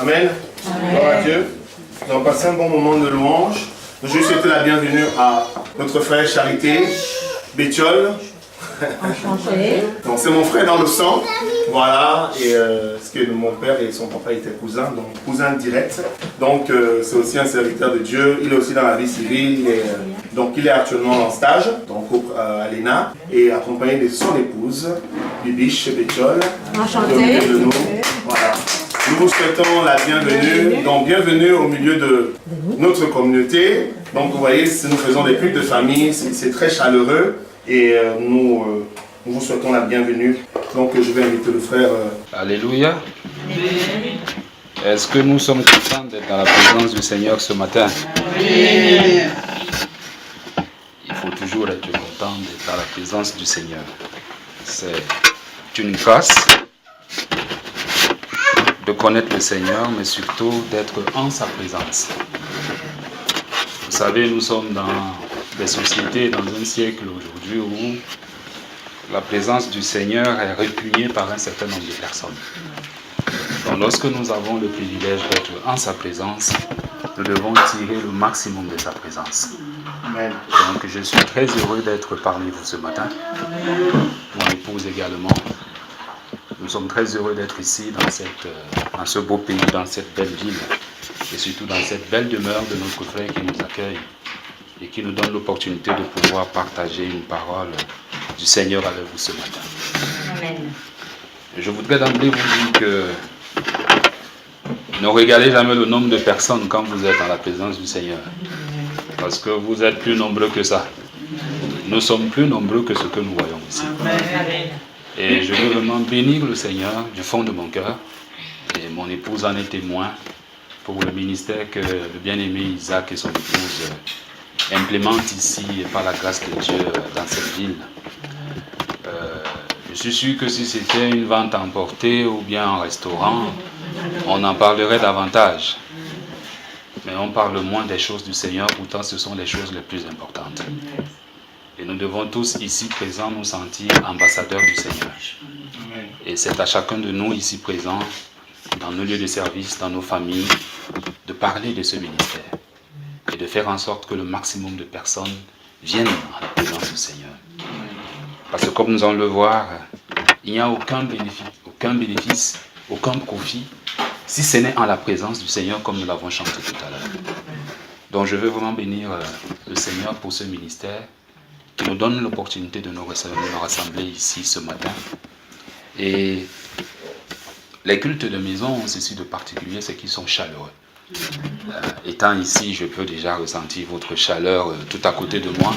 Amen. Gloire à Dieu. Nous avons passé un bon moment de louange. Je vais souhaiter la bienvenue à notre frère Charité Bétiol. Donc c'est mon frère dans le sang. Voilà. Et parce que mon père et son papa étaient cousins, donc cousins directs. Donc c'est aussi un serviteur de Dieu. Il est aussi dans la vie civile. Donc il est actuellement en stage, donc à l'ENA, et accompagné de son épouse, Bibiche Bétiol. Enchanté. De nous. Voilà. Nous vous souhaitons la bienvenue. Donc bienvenue au milieu de notre communauté. Donc vous voyez, nous faisons des cultes de famille, c'est très chaleureux. Et nous vous souhaitons la bienvenue. Donc je vais inviter le frère. Alléluia. Est-ce que nous sommes contents d'être dans la présence du Seigneur ce matin? Il faut toujours être content d'être dans la présence du Seigneur. C'est une grâce de connaître le Seigneur, mais surtout d'être en sa présence. Vous savez, nous sommes dans des sociétés, dans un siècle aujourd'hui où la présence du Seigneur est répugnée par un certain nombre de personnes. Donc lorsque nous avons le privilège d'être en sa présence, nous devons tirer le maximum de sa présence. Amen. Donc je suis très heureux d'être parmi vous ce matin. Mon épouse également. Nous sommes très heureux d'être ici dans ce beau pays, dans cette belle ville et surtout dans cette belle demeure de notre frère qui nous accueille et qui nous donne l'opportunité de pouvoir partager une parole du Seigneur avec vous ce matin. Amen. Je voudrais d'emblée vous dire que ne regardez jamais le nombre de personnes quand vous êtes dans la présence du Seigneur. Parce que vous êtes plus nombreux que ça. Nous sommes plus nombreux que ce que nous voyons ici. Et je veux vraiment bénir le Seigneur du fond de mon cœur. Et mon épouse en est témoin pour le ministère que le bien-aimé Isaac et son épouse implémentent ici par la grâce de Dieu dans cette ville. Je suis sûr que si c'était une vente à emporter ou bien un restaurant, on en parlerait davantage. Mais on parle moins des choses du Seigneur, pourtant ce sont les choses les plus importantes. Et nous devons tous ici présents nous sentir ambassadeurs du Seigneur. Et c'est à chacun de nous ici présents, dans nos lieux de service, dans nos familles, de parler de ce ministère. Et de faire en sorte que le maximum de personnes viennent à la présence du Seigneur. Parce que comme nous allons le voir, il n'y a aucun bénéfice, aucun profit, si ce n'est en la présence du Seigneur comme nous l'avons chanté tout à l'heure. Donc je veux vraiment bénir le Seigneur pour ce ministère qui nous donne l'opportunité de nous rassembler ici ce matin. Et les cultes de maison ont ceci de particulier, c'est qu'ils sont chaleureux. Étant ici, je peux déjà ressentir votre chaleur tout à côté de moi.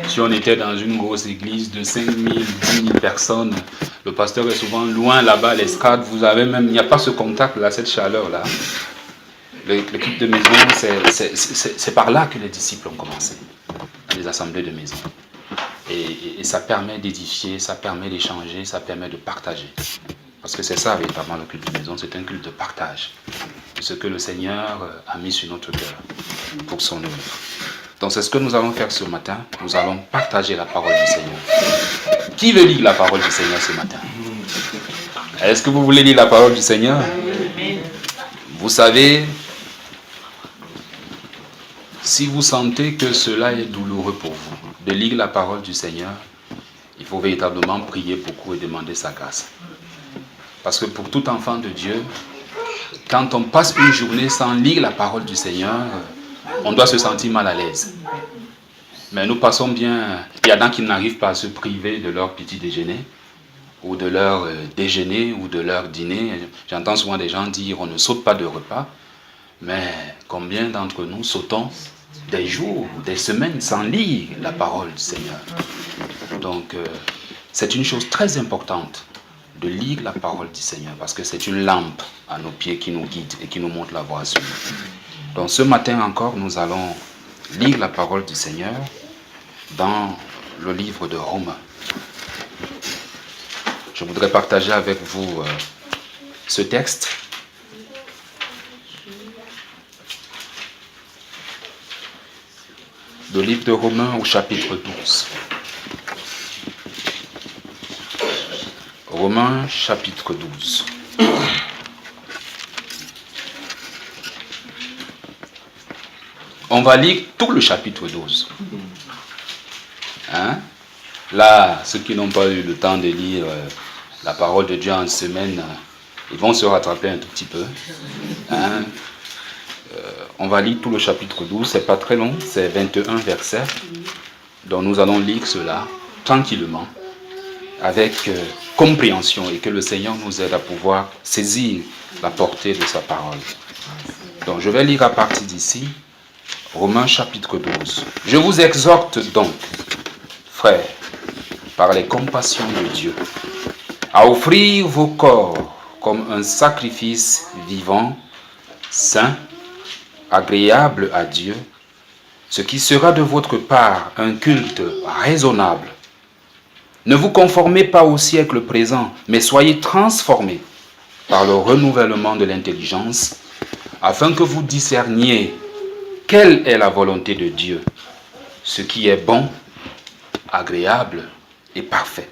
Si on était dans une grosse église de 5 000, 10 000 personnes, le pasteur est souvent loin là-bas, l'estrade, vous avez même, il n'y a pas ce contact-là, cette chaleur-là. Le culte de maison, c'est par là que les disciples ont commencé, les assemblées de maison. Et ça permet d'édifier, ça permet d'échanger, ça permet de partager. Parce que c'est ça véritablement le culte de maison, c'est un culte de partage. Ce que le Seigneur a mis sur notre cœur pour son œuvre. Donc c'est ce que nous allons faire ce matin. Nous allons partager la parole du Seigneur. Qui veut lire la parole du Seigneur ce matin? Est-ce que vous voulez lire la parole du Seigneur? Vous savez, si vous sentez que cela est douloureux pour vous, de lire la parole du Seigneur, il faut véritablement prier beaucoup et demander sa grâce. Parce que pour tout enfant de Dieu, quand on passe une journée sans lire la parole du Seigneur, on doit se sentir mal à l'aise. Mais nous passons bien, il y en a qui n'arrivent pas à se priver de leur petit déjeuner, ou de leur déjeuner, ou de leur dîner. J'entends souvent des gens dire on ne saute pas de repas, mais combien d'entre nous sautons des jours, des semaines sans lire la parole du Seigneur? Donc c'est une chose très importante de lire la parole du Seigneur, parce que c'est une lampe à nos pieds qui nous guide et qui nous montre la voie à suivre. Donc ce matin encore, nous allons lire la parole du Seigneur dans le livre de Romains. Je voudrais partager avec vous ce texte. Le livre de Romains au chapitre 12. Romains chapitre 12. va lire tout le chapitre 12. Hein? Là, ceux qui n'ont pas eu le temps de lire la parole de Dieu en semaine, ils vont se rattraper un tout petit peu. Hein? On va lire tout le chapitre 12, c'est pas très long, c'est 21 versets. Donc nous allons lire cela tranquillement, avec compréhension, et que le Seigneur nous aide à pouvoir saisir la portée de sa parole. Donc je vais lire à partir d'ici, Romains chapitre 12. Je vous exhorte donc, frères, par les compassions de Dieu, à offrir vos corps comme un sacrifice vivant, saint, agréable à Dieu, ce qui sera de votre part un culte raisonnable. Ne vous conformez pas au siècle présent, mais soyez transformés par le renouvellement de l'intelligence, afin que vous discerniez quelle est la volonté de Dieu, ce qui est bon, agréable et parfait.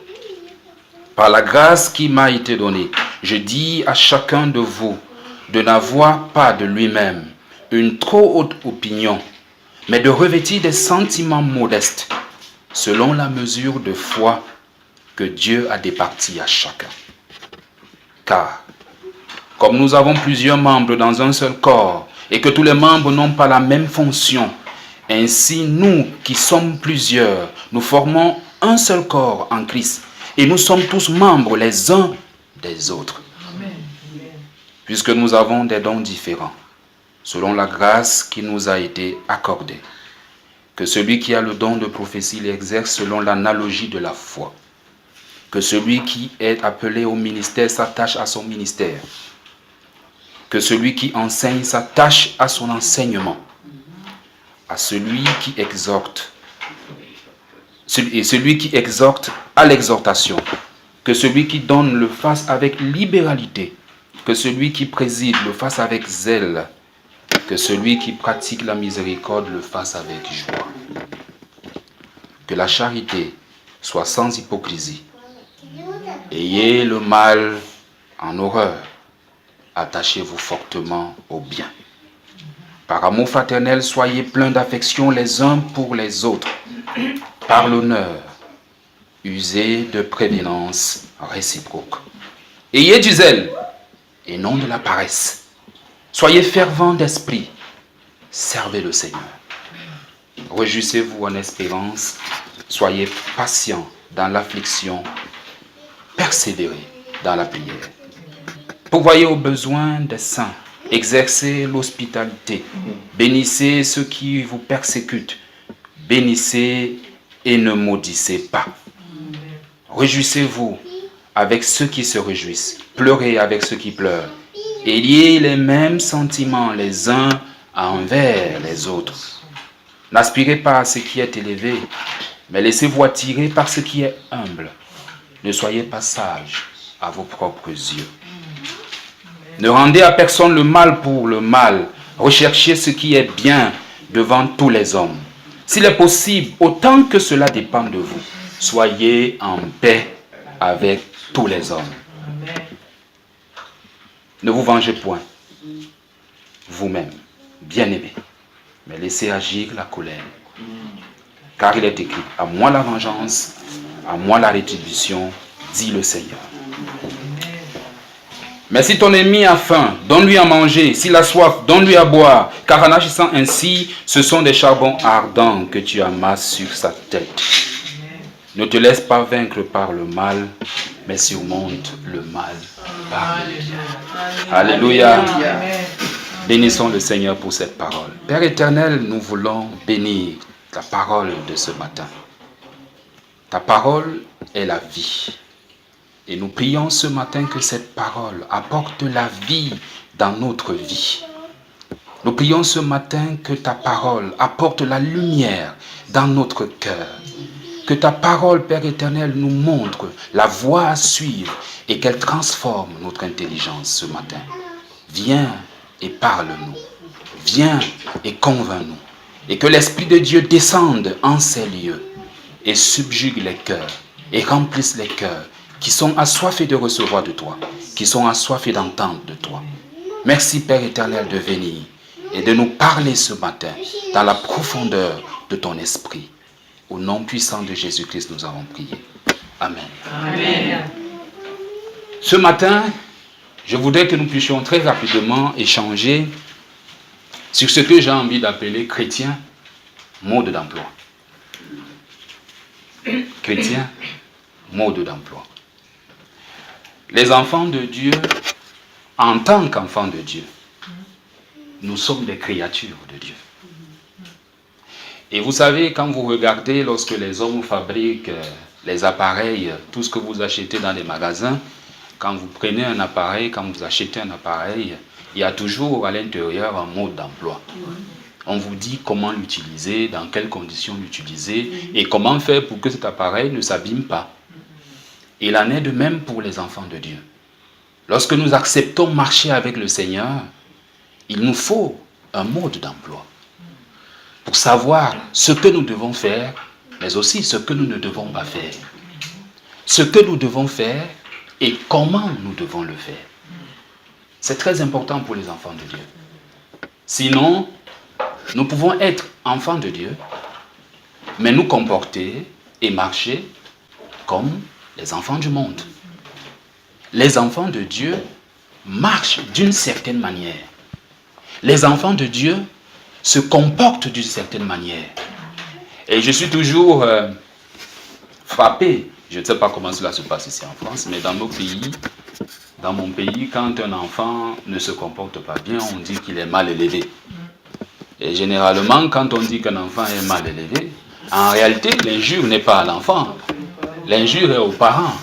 Par la grâce qui m'a été donnée, je dis à chacun de vous de n'avoir pas de lui-même une trop haute opinion, mais de revêtir des sentiments modestes, selon la mesure de foi que Dieu a départie à chacun. Car, comme nous avons plusieurs membres dans un seul corps, et que tous les membres n'ont pas la même fonction, ainsi nous qui sommes plusieurs, nous formons un seul corps en Christ, et nous sommes tous membres les uns des autres. Amen. Puisque nous avons des dons différents, selon la grâce qui nous a été accordée, que celui qui a le don de prophétie l'exerce selon l'analogie de la foi, que celui qui est appelé au ministère s'attache à son ministère, que celui qui enseigne s'attache à son enseignement, à celui qui exhorte, et celui qui exhorte à l'exhortation, que celui qui donne le fasse avec libéralité, que celui qui préside le fasse avec zèle, que celui qui pratique la miséricorde le fasse avec joie. Que la charité soit sans hypocrisie. Ayez le mal en horreur. Attachez-vous fortement au bien. Par amour fraternel, soyez pleins d'affection les uns pour les autres. Par l'honneur, usez de prévenance réciproque. Ayez du zèle et non de la paresse. Soyez fervents d'esprit. Servez le Seigneur. Réjouissez-vous en espérance. Soyez patients dans l'affliction. Persévérez dans la prière. Pourvoyez aux besoins des saints. Exercez l'hospitalité. Bénissez ceux qui vous persécutent. Bénissez et ne maudissez pas. Réjouissez-vous avec ceux qui se réjouissent. Pleurez avec ceux qui pleurent. Ayez les mêmes sentiments les uns envers les autres. N'aspirez pas à ce qui est élevé, mais laissez-vous attirer par ce qui est humble. Ne soyez pas sages à vos propres yeux. Ne rendez à personne le mal pour le mal. Recherchez ce qui est bien devant tous les hommes. S'il est possible, autant que cela dépend de vous, soyez en paix avec tous les hommes. Ne vous vengez point, vous-même, bien-aimés, mais laissez agir la colère. Car il est écrit, à moi la vengeance, à moi la rétribution, dit le Seigneur. Mais si ton ennemi a faim, donne-lui à manger. S'il a soif, donne-lui à boire. Car en agissant ainsi, ce sont des charbons ardents que tu amasses sur sa tête. Ne te laisse pas vaincre par le mal, mais surmonte le mal par le bien. Alléluia. Bénissons le Seigneur pour cette parole. Père éternel, nous voulons bénir ta parole de ce matin. Ta parole est la vie. Et nous prions ce matin que cette parole apporte la vie dans notre vie. Nous prions ce matin que ta parole apporte la lumière dans notre cœur. Que ta parole, Père éternel, nous montre la voie à suivre et qu'elle transforme notre intelligence ce matin. Viens et parle-nous. Viens et convainc-nous. Et que l'Esprit de Dieu descende en ces lieux et subjugue les cœurs et remplisse les cœurs qui sont assoiffés de recevoir de toi, qui sont assoiffés d'entendre de toi. Merci Père éternel de venir et de nous parler ce matin dans la profondeur de ton esprit. Au nom puissant de Jésus-Christ, nous avons prié. Amen. Amen. Ce matin, je voudrais que nous puissions très rapidement échanger sur ce que j'ai envie d'appeler chrétien, mode d'emploi. Chrétien, mode d'emploi. Les enfants de Dieu, en tant qu'enfants de Dieu, nous sommes des créatures de Dieu. Et vous savez, quand vous regardez, lorsque les hommes fabriquent les appareils, tout ce que vous achetez dans les magasins, quand vous prenez un appareil, quand vous achetez un appareil, il y a toujours à l'intérieur un mode d'emploi. On vous dit comment l'utiliser, dans quelles conditions l'utiliser et comment faire pour que cet appareil ne s'abîme pas. Il en est de même pour les enfants de Dieu. Lorsque nous acceptons marcher avec le Seigneur, il nous faut un mode d'emploi pour savoir ce que nous devons faire, mais aussi ce que nous ne devons pas faire. Ce que nous devons faire et comment nous devons le faire. C'est très important pour les enfants de Dieu. Sinon, nous pouvons être enfants de Dieu, mais nous comporter et marcher comme les enfants du monde. Les enfants de Dieu marchent d'une certaine manière. Les enfants de Dieu se comportent d'une certaine manière. Et je suis toujours frappé. Je ne sais pas comment cela se passe ici en France, mais dans nos pays, dans mon pays, quand un enfant ne se comporte pas bien, on dit qu'il est mal élevé. Et généralement, quand on dit qu'un enfant est mal élevé, en réalité, l'injure n'est pas à l'enfant. L'injure est aux parents.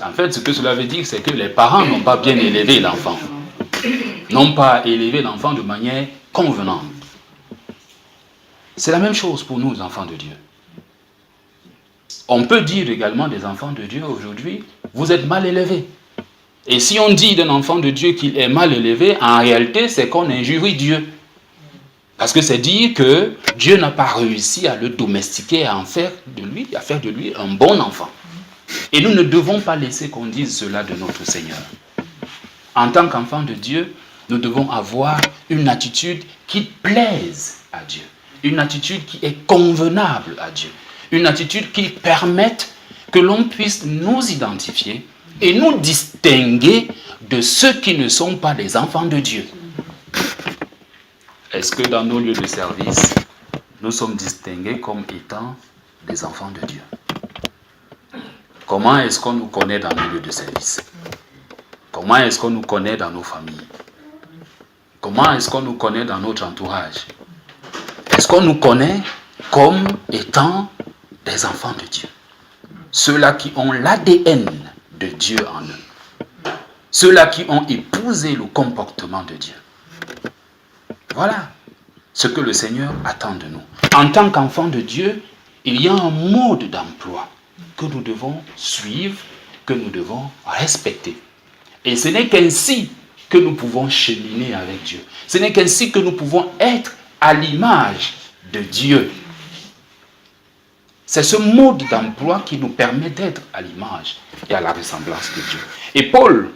En fait, ce que cela veut dire, c'est que les parents n'ont pas bien élevé l'enfant. N'ont pas élevé l'enfant de manière convenante. C'est la même chose pour nous, enfants de Dieu. On peut dire également des enfants de Dieu aujourd'hui, vous êtes mal élevés. Et si on dit d'un enfant de Dieu qu'il est mal élevé, en réalité, c'est qu'on injurie Dieu. Parce que c'est dire que Dieu n'a pas réussi à le domestiquer, à faire de lui un bon enfant. Et nous ne devons pas laisser qu'on dise cela de notre Seigneur. En tant qu'enfants de Dieu, nous devons avoir une attitude qui plaise à Dieu. Une attitude qui est convenable à Dieu. Une attitude qui permette que l'on puisse nous identifier et nous distinguer de ceux qui ne sont pas des enfants de Dieu. Est-ce que dans nos lieux de service, nous sommes distingués comme étant des enfants de Dieu? Comment est-ce qu'on nous connaît dans nos lieux de service? Comment est-ce qu'on nous connaît dans nos familles? Comment est-ce qu'on nous connaît dans notre entourage? Est-ce qu'on nous connaît comme étant des enfants de Dieu? Ceux-là qui ont l'ADN de Dieu en eux. Ceux-là qui ont épousé le comportement de Dieu. Voilà ce que le Seigneur attend de nous. En tant qu'enfants de Dieu, il y a un mode d'emploi que nous devons suivre, que nous devons respecter. Et ce n'est qu'ainsi que nous pouvons cheminer avec Dieu. Ce n'est qu'ainsi que nous pouvons être à l'image de Dieu. C'est ce mode d'emploi qui nous permet d'être à l'image et à la ressemblance de Dieu. Et Paul,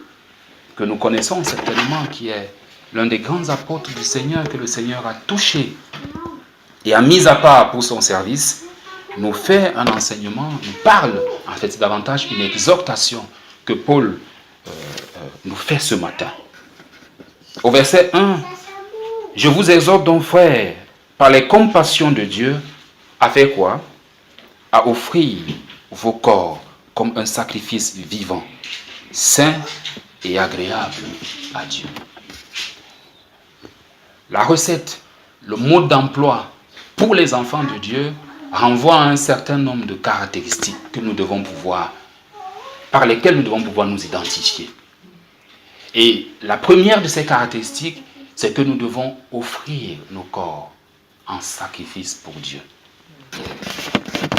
que nous connaissons certainement, qui est l'un des grands apôtres du Seigneur, que le Seigneur a touché et a mis à part pour son service, nous fait un enseignement, nous parle, en fait c'est davantage une exhortation que Paul nous fait ce matin. Au verset 1, « Je vous exhorte donc, frères, par les compassions de Dieu, à faire quoi? À offrir vos corps comme un sacrifice vivant, saint et agréable à Dieu. » La recette, le mode d'emploi pour les enfants de Dieu renvoie à un certain nombre de caractéristiques que nous devons pouvoir, par lesquelles nous devons pouvoir nous identifier. Et la première de ces caractéristiques, c'est que nous devons offrir nos corps en sacrifice pour Dieu.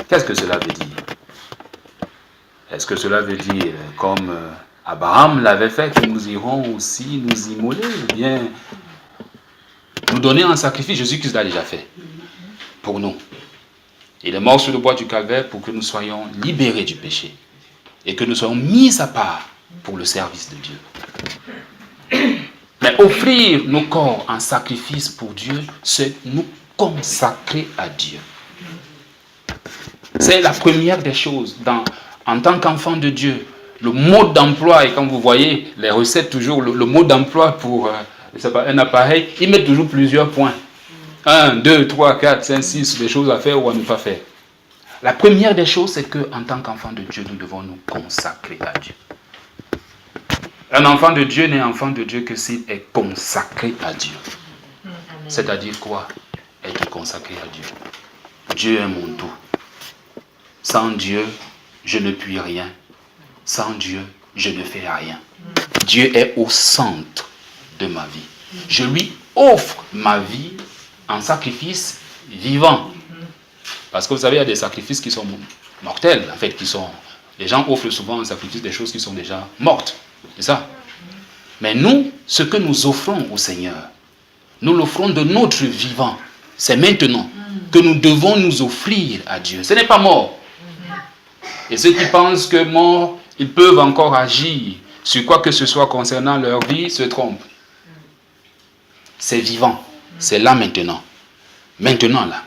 Qu'est-ce que cela veut dire? Est-ce que cela veut dire, comme Abraham l'avait fait, que nous irons aussi nous immoler, ou bien nous donner un sacrifice? Jésus-Christ l'a déjà fait pour nous. Il est mort sur le bois du calvaire pour que nous soyons libérés du péché et que nous soyons mis à part pour le service de Dieu. Mais offrir nos corps en sacrifice pour Dieu, c'est nous consacrer à Dieu. C'est la première des choses. En tant qu'enfant de Dieu, le mode d'emploi, et quand vous voyez les recettes toujours, le mode d'emploi pour un appareil, ils mettent toujours plusieurs points. 1, 2, 3, 4, 5, 6, des choses à faire ou à ne pas faire. La première des choses, c'est qu'en tant qu'enfant de Dieu, nous devons nous consacrer à Dieu. Un enfant de Dieu n'est enfant de Dieu que s'il est consacré à Dieu. C'est-à-dire quoi? Être consacré à Dieu. Dieu est mon tout. Sans Dieu, je ne puis rien. Sans Dieu, je ne fais rien. Dieu est au centre de ma vie. Je lui offre ma vie en sacrifice vivant. Parce que vous savez, il y a des sacrifices qui sont mortels, en fait, les gens offrent souvent en sacrifice des choses qui sont déjà mortes. C'est ça. Mais nous, ce que nous offrons au Seigneur, nous l'offrons de notre vivant. C'est maintenant que nous devons nous offrir à Dieu. Ce n'est pas mort. Et ceux qui pensent que mort, ils peuvent encore agir sur quoi que ce soit concernant leur vie, se trompent. C'est vivant. C'est là maintenant. Maintenant là,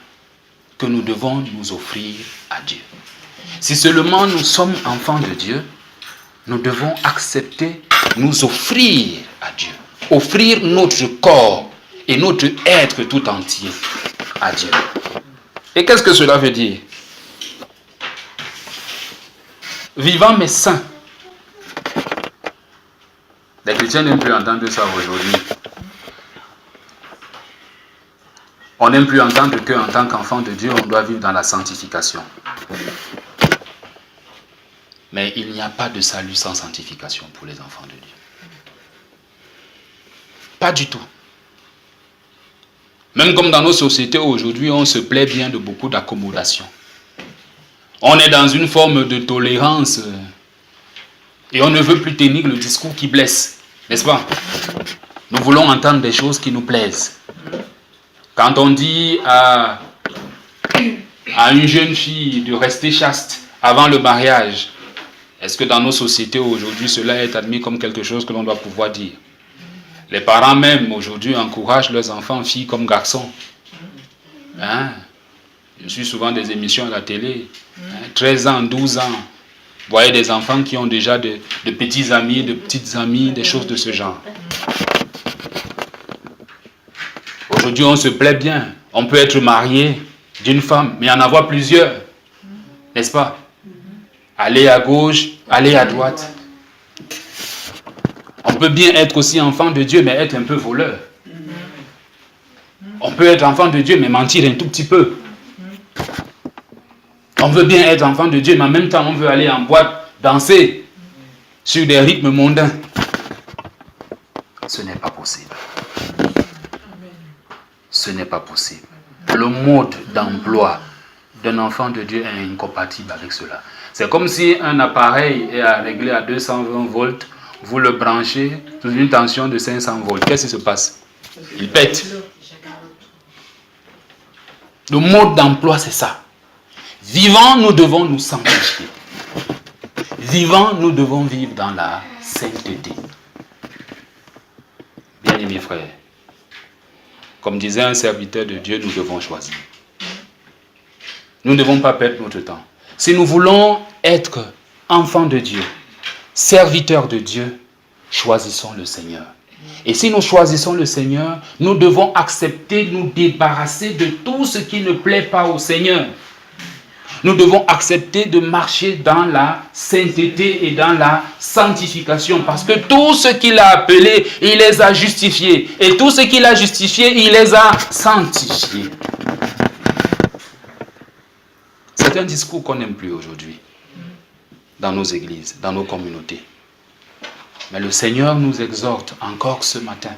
que nous devons nous offrir à Dieu. Si seulement nous sommes enfants de Dieu, nous devons accepter, nous offrir à Dieu. Offrir notre corps et notre être tout entier à Dieu. Et qu'est-ce que cela veut dire? Vivant mais saint. Les chrétiens n'aiment plus entendre ça aujourd'hui. On n'aime plus entendre qu'en tant qu'enfant de Dieu, on doit vivre dans la sanctification. Mais il n'y a pas de salut sans sanctification pour les enfants de Dieu. Pas du tout. Même comme dans nos sociétés aujourd'hui, on se plaît bien de beaucoup d'accommodations. On est dans une forme de tolérance et on ne veut plus tenir le discours qui blesse, n'est-ce pas? Nous voulons entendre des choses qui nous plaisent. Quand on dit à une jeune fille de rester chaste avant le mariage, est-ce que dans nos sociétés aujourd'hui, cela est admis comme quelque chose que l'on doit pouvoir dire? Les parents même aujourd'hui encouragent leurs enfants, filles comme garçons. Hein? Je suis souvent des émissions à la télé. 13 ans, 12 ans. Vous voyez des enfants qui ont déjà de petits amis, de petites amies, des choses de ce genre. Aujourd'hui, on se plaît bien. On peut être marié d'une femme, mais en avoir plusieurs. N'est-ce pas? Aller à gauche, aller à droite. On peut bien être aussi enfant de Dieu, mais être un peu voleur. On peut être enfant de Dieu, mais mentir un tout petit peu. On veut bien être enfant de Dieu, mais en même temps, on veut aller en boîte, danser sur des rythmes mondains. Ce n'est pas possible. Ce n'est pas possible. Le mode d'emploi d'un enfant de Dieu est incompatible avec cela. C'est comme si un appareil est réglé à 220 volts, vous le branchez sous une tension de 500 volts. Qu'est-ce qui se passe? Il pète. Le mode d'emploi, c'est ça. Vivant, nous devons nous sanctifier. Vivant, nous devons vivre dans la sainteté. Bien-aimés frères, comme disait un serviteur de Dieu, nous devons choisir. Nous ne devons pas perdre notre temps. Si nous voulons être enfants de Dieu, serviteurs de Dieu, choisissons le Seigneur. Et si nous choisissons le Seigneur, nous devons accepter, nous débarrasser de tout ce qui ne plaît pas au Seigneur. Nous devons accepter de marcher dans la sainteté et dans la sanctification. Parce que tout ce qu'il a appelé, il les a justifiés. Et tout ce qu'il a justifié, il les a sanctifiés. C'est un discours qu'on n'aime plus aujourd'hui. Dans nos églises, dans nos communautés. Mais le Seigneur nous exhorte encore ce matin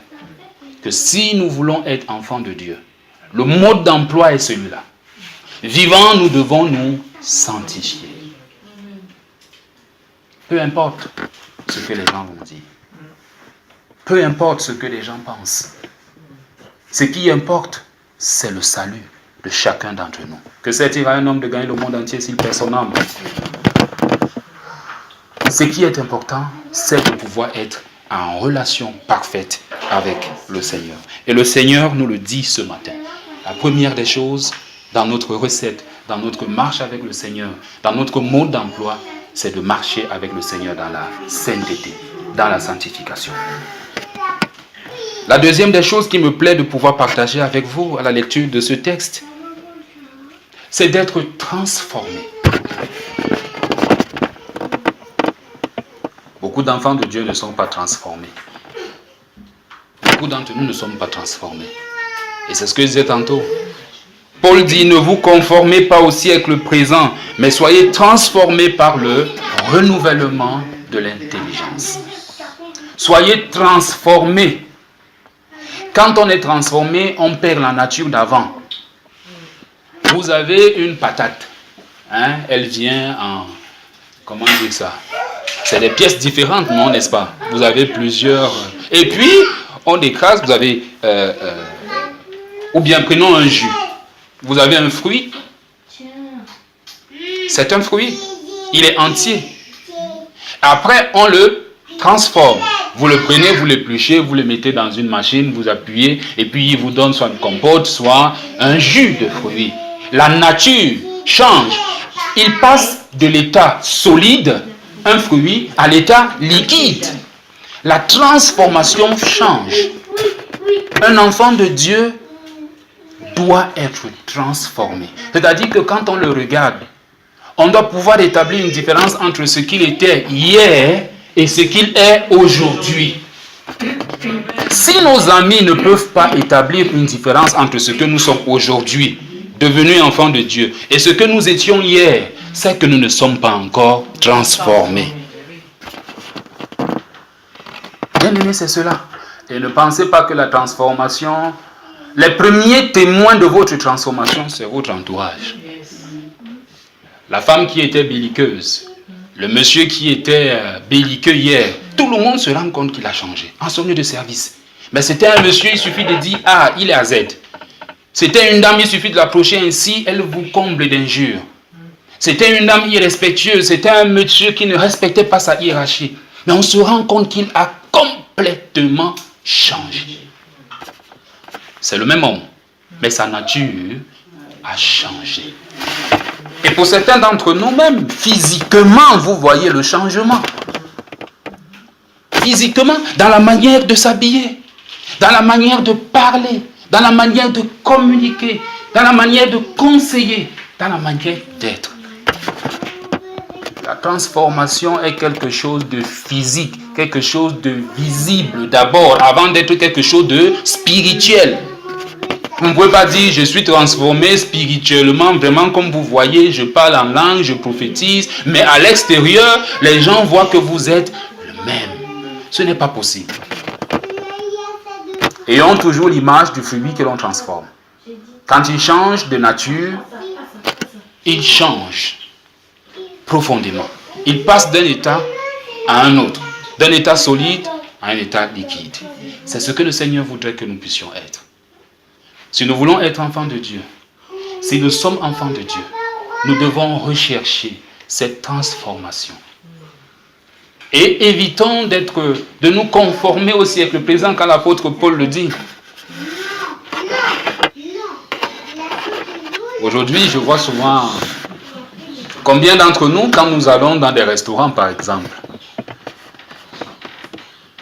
que si nous voulons être enfants de Dieu, le mode d'emploi est celui-là. Vivant, nous devons nous sanctifier. Peu importe ce que les gens vont dire. Peu importe ce que les gens pensent. Ce qui importe, c'est le salut de chacun d'entre nous. Que servira un homme de gagner le monde entier s'il perd son âme? Ce qui est important, c'est de pouvoir être en relation parfaite avec le Seigneur. Et le Seigneur nous le dit ce matin. La première des choses dans notre recette, dans notre marche avec le Seigneur, dans notre mode d'emploi, c'est de marcher avec le Seigneur dans la sainteté, dans la sanctification. La deuxième des choses qui me plaît de pouvoir partager avec vous à la lecture de ce texte, c'est d'être transformé. Beaucoup d'enfants de Dieu ne sont pas transformés. Beaucoup d'entre nous ne sommes pas transformés. Et c'est ce que je disais tantôt. Paul dit, ne vous conformez pas au siècle présent, mais soyez transformés par le renouvellement de l'intelligence. Soyez transformés. Quand on est transformé, on perd la nature d'avant. Vous avez une patate. Elle vient en... Comment dire ça? C'est des pièces différentes, non, n'est-ce pas? Vous avez plusieurs... Et puis, on écrase, vous avez... ou bien, prenons un jus. Vous avez un fruit. C'est un fruit. Il est entier. Après, on le transforme. Vous le prenez, vous l'épluchez, vous le mettez dans une machine, vous appuyez, et puis il vous donne soit une compote, soit un jus de fruits. La nature change. Il passe de l'état solide, un fruit, à l'état liquide. La transformation change. Un enfant de Dieu doit être transformé. C'est-à-dire que quand on le regarde, on doit pouvoir établir une différence entre ce qu'il était hier et ce qu'il est aujourd'hui. Si nos amis ne peuvent pas établir une différence entre ce que nous sommes aujourd'hui, devenus enfants de Dieu, et ce que nous étions hier, c'est que nous ne sommes pas encore transformés. Bien aimé, c'est cela. Et ne pensez pas que la transformation, les premiers témoins de votre transformation, c'est votre entourage. La femme qui était belliqueuse, le monsieur qui était belliqueux hier, tout le monde se rend compte qu'il a changé en son lieu de service. Mais c'était un monsieur, il suffit de dire, ah, il est à Z. C'était une dame, il suffit de l'approcher ainsi, elle vous comble d'injures. C'était une dame irrespectueuse, c'était un monsieur qui ne respectait pas sa hiérarchie. Mais on se rend compte qu'il a complètement changé. C'est le même homme, mais sa nature a changé. Et pour certains d'entre nous, même physiquement, vous voyez le changement. Physiquement, dans la manière de s'habiller, dans la manière de parler, dans la manière de communiquer, dans la manière de conseiller, dans la manière d'être. La transformation est quelque chose de physique, quelque chose de visible d'abord, avant d'être quelque chose de spirituel. Vous ne pouvez pas dire, je suis transformé spirituellement, vraiment comme vous voyez, je parle en langue, je prophétise, mais à l'extérieur, les gens voient que vous êtes le même. Ce n'est pas possible. Ayons toujours l'image du fruit que l'on transforme. Quand il change de nature, il change profondément. Il passe d'un état à un autre, d'un état solide à un état liquide. C'est ce que le Seigneur voudrait que nous puissions être. Si nous voulons être enfants de Dieu, si nous sommes enfants de Dieu, nous devons rechercher cette transformation. Et évitons de nous conformer au siècle présent quand l'apôtre Paul le dit. Aujourd'hui, je vois souvent combien d'entre nous, quand nous allons dans des restaurants par exemple,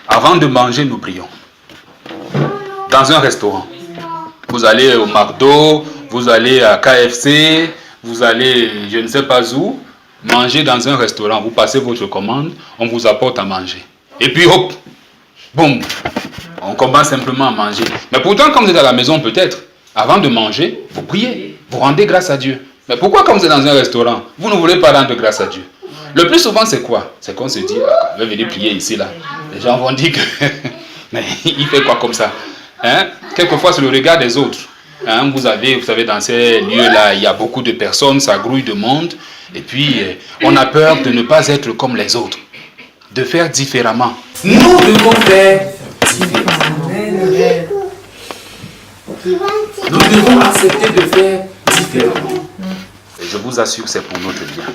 avant de manger, nous prions. Dans un restaurant. Vous allez au McDo, vous allez à KFC, vous allez je ne sais pas où, manger dans un restaurant, vous passez votre commande, on vous apporte à manger. Et puis hop, boum, on commence simplement à manger. Mais pourtant, quand vous êtes à la maison peut-être, avant de manger, vous priez, vous rendez grâce à Dieu. Mais pourquoi quand vous êtes dans un restaurant, vous ne voulez pas rendre grâce à Dieu? Le plus souvent c'est quoi? C'est qu'on se dit, ah, on va venir prier ici là. Les gens vont dire que, mais il fait quoi comme ça? Quelquefois, c'est le regard des autres. Vous savez, dans ces lieux-là, il y a beaucoup de personnes, ça grouille de monde. Et puis, on a peur de ne pas être comme les autres. De faire différemment. Nous devons faire différemment. Nous devons accepter de faire différemment. Et je vous assure, c'est pour notre bien.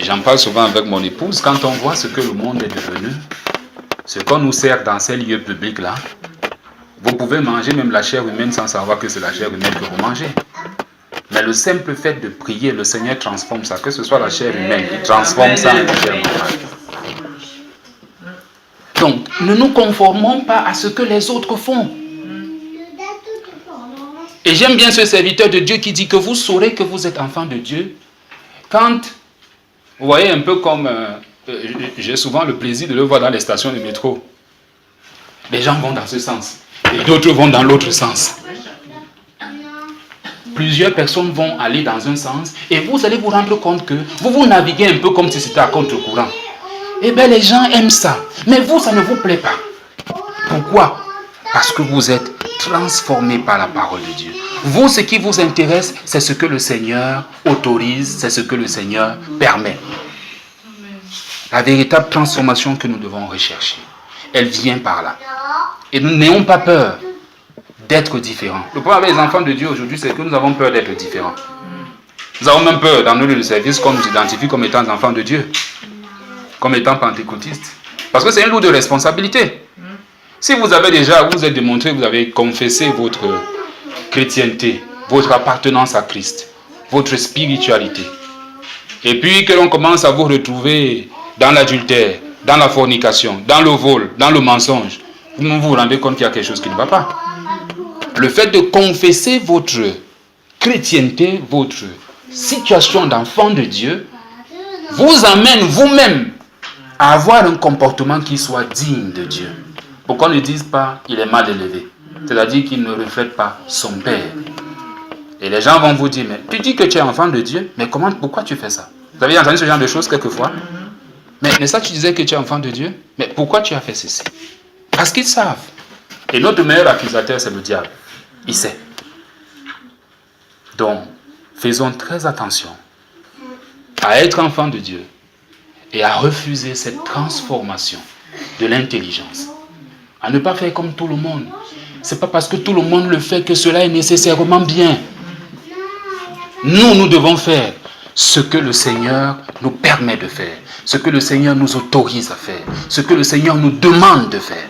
J'en parle souvent avec mon épouse. Quand on voit ce que le monde est devenu, Ce qu'on nous sert dans ces lieux publics-là, vous pouvez manger même la chair humaine sans savoir que c'est la chair humaine que vous mangez. Mais le simple fait de prier, le Seigneur transforme ça, que ce soit la chair humaine, il transforme ça en chair normale. Donc, ne nous conformons pas à ce que les autres font. Et j'aime bien ce serviteur de Dieu qui dit que vous saurez que vous êtes enfant de Dieu quand, vous voyez, un peu comme, j'ai souvent le plaisir de le voir dans les stations de métro. Les gens vont dans ce sens et d'autres vont dans l'autre sens. Plusieurs personnes vont aller dans un sens et vous allez vous rendre compte que vous naviguez un peu comme si c'était à contre-courant. Eh bien, les gens aiment ça. Mais vous, ça ne vous plaît pas. Pourquoi? Parce que vous êtes transformé par la parole de Dieu. Vous, ce qui vous intéresse, c'est ce que le Seigneur autorise, c'est ce que le Seigneur permet. La véritable transformation que nous devons rechercher, elle vient par là. Et nous n'ayons pas peur d'être différents. Le problème avec les enfants de Dieu aujourd'hui, c'est que nous avons peur d'être différents. Nous avons même peur dans nos lieux de service qu'on nous identifie comme étant enfants de Dieu, comme étant pentecôtistes. Parce que c'est un lot de responsabilité. Si vous avez déjà, vous êtes démontré, vous avez confessé votre chrétienté, votre appartenance à Christ, votre spiritualité, et puis que l'on commence à vous retrouver dans l'adultère, dans la fornication, dans le vol, dans le mensonge, vous vous rendez compte qu'il y a quelque chose qui ne va pas. Le fait de confesser votre chrétienté, votre situation d'enfant de Dieu, vous amène vous-même à avoir un comportement qui soit digne de Dieu. Pour qu'on ne dise pas qu'il est mal élevé. C'est-à-dire qu'il ne reflète pas son Père. Et les gens vont vous dire, mais tu dis que tu es enfant de Dieu, mais pourquoi tu fais ça? Vous avez entendu ce genre de choses quelquefois? Mais n'est-ce pas, tu disais que tu es enfant de Dieu, mais pourquoi tu as fait ceci? Parce qu'ils savent. Et notre meilleur accusateur, c'est le diable. Il sait. Donc, faisons très attention à être enfant de Dieu et à refuser cette transformation de l'intelligence. À ne pas faire comme tout le monde. Ce n'est pas parce que tout le monde le fait que cela est nécessairement bien. Nous devons faire ce que le Seigneur nous permet de faire, ce que le Seigneur nous autorise à faire, ce que le Seigneur nous demande de faire.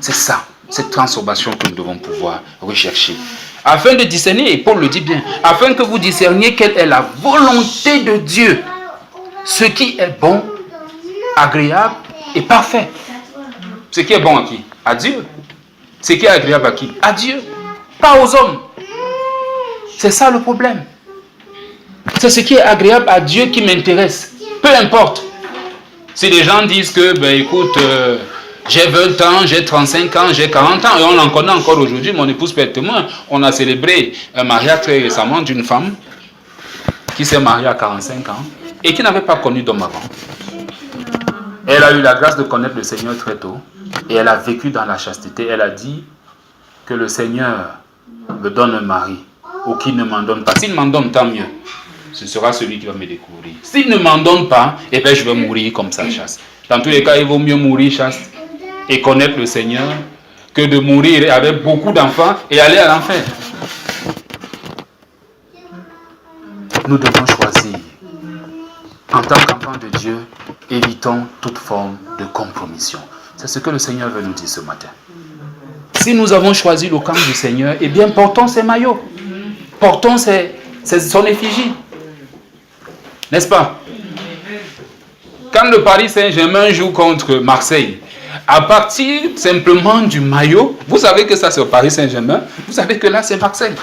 C'est ça, cette transformation que nous devons pouvoir rechercher. Afin de discerner, et Paul le dit bien, afin que vous discerniez quelle est la volonté de Dieu, ce qui est bon, agréable et parfait. Ce qui est bon à qui? À Dieu. Ce qui est agréable à qui? À Dieu. Pas aux hommes. C'est ça le problème. C'est ce qui est agréable à Dieu qui m'intéresse. Peu importe. Si les gens disent que, écoute, j'ai 20 ans, j'ai 35 ans, j'ai 40 ans, et on en connaît encore aujourd'hui, mon épouse peut être témoin. On a célébré un mariage très récemment d'une femme qui s'est mariée à 45 ans et qui n'avait pas connu d'homme avant. Elle a eu la grâce de connaître le Seigneur très tôt et elle a vécu dans la chasteté. Elle a dit que le Seigneur me donne un mari ou qu'il ne m'en donne pas. S'il m'en donne, tant mieux. Ce sera celui qui va me découvrir. S'il ne m'en donne pas, je vais mourir comme ça, chaste. Dans tous les cas, il vaut mieux mourir chaste et connaître le Seigneur que de mourir avec beaucoup d'enfants et aller à l'enfer. Nous devons choisir. En tant qu'enfants de Dieu, évitons toute forme de compromission. C'est ce que le Seigneur veut nous dire ce matin. Si nous avons choisi le camp du Seigneur, eh bien portons ses maillots. Portons son effigie. N'est-ce pas? Quand le Paris Saint-Germain joue contre Marseille, à partir simplement du maillot, vous savez que ça c'est au Paris Saint-Germain, vous savez que là c'est Marseille.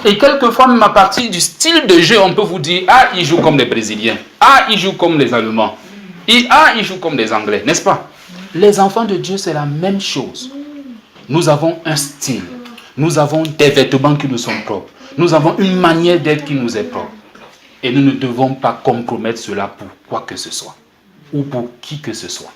Et quelquefois, même à partir du style de jeu, on peut vous dire, ah, ils jouent comme les Brésiliens, ah, ils jouent comme les Allemands, ils jouent comme les Anglais, n'est-ce pas? Les enfants de Dieu, c'est la même chose. Nous avons un style, nous avons des vêtements qui nous sont propres, nous avons une manière d'être qui nous est propre. Et nous ne devons pas compromettre cela pour quoi que ce soit, ou pour qui que ce soit.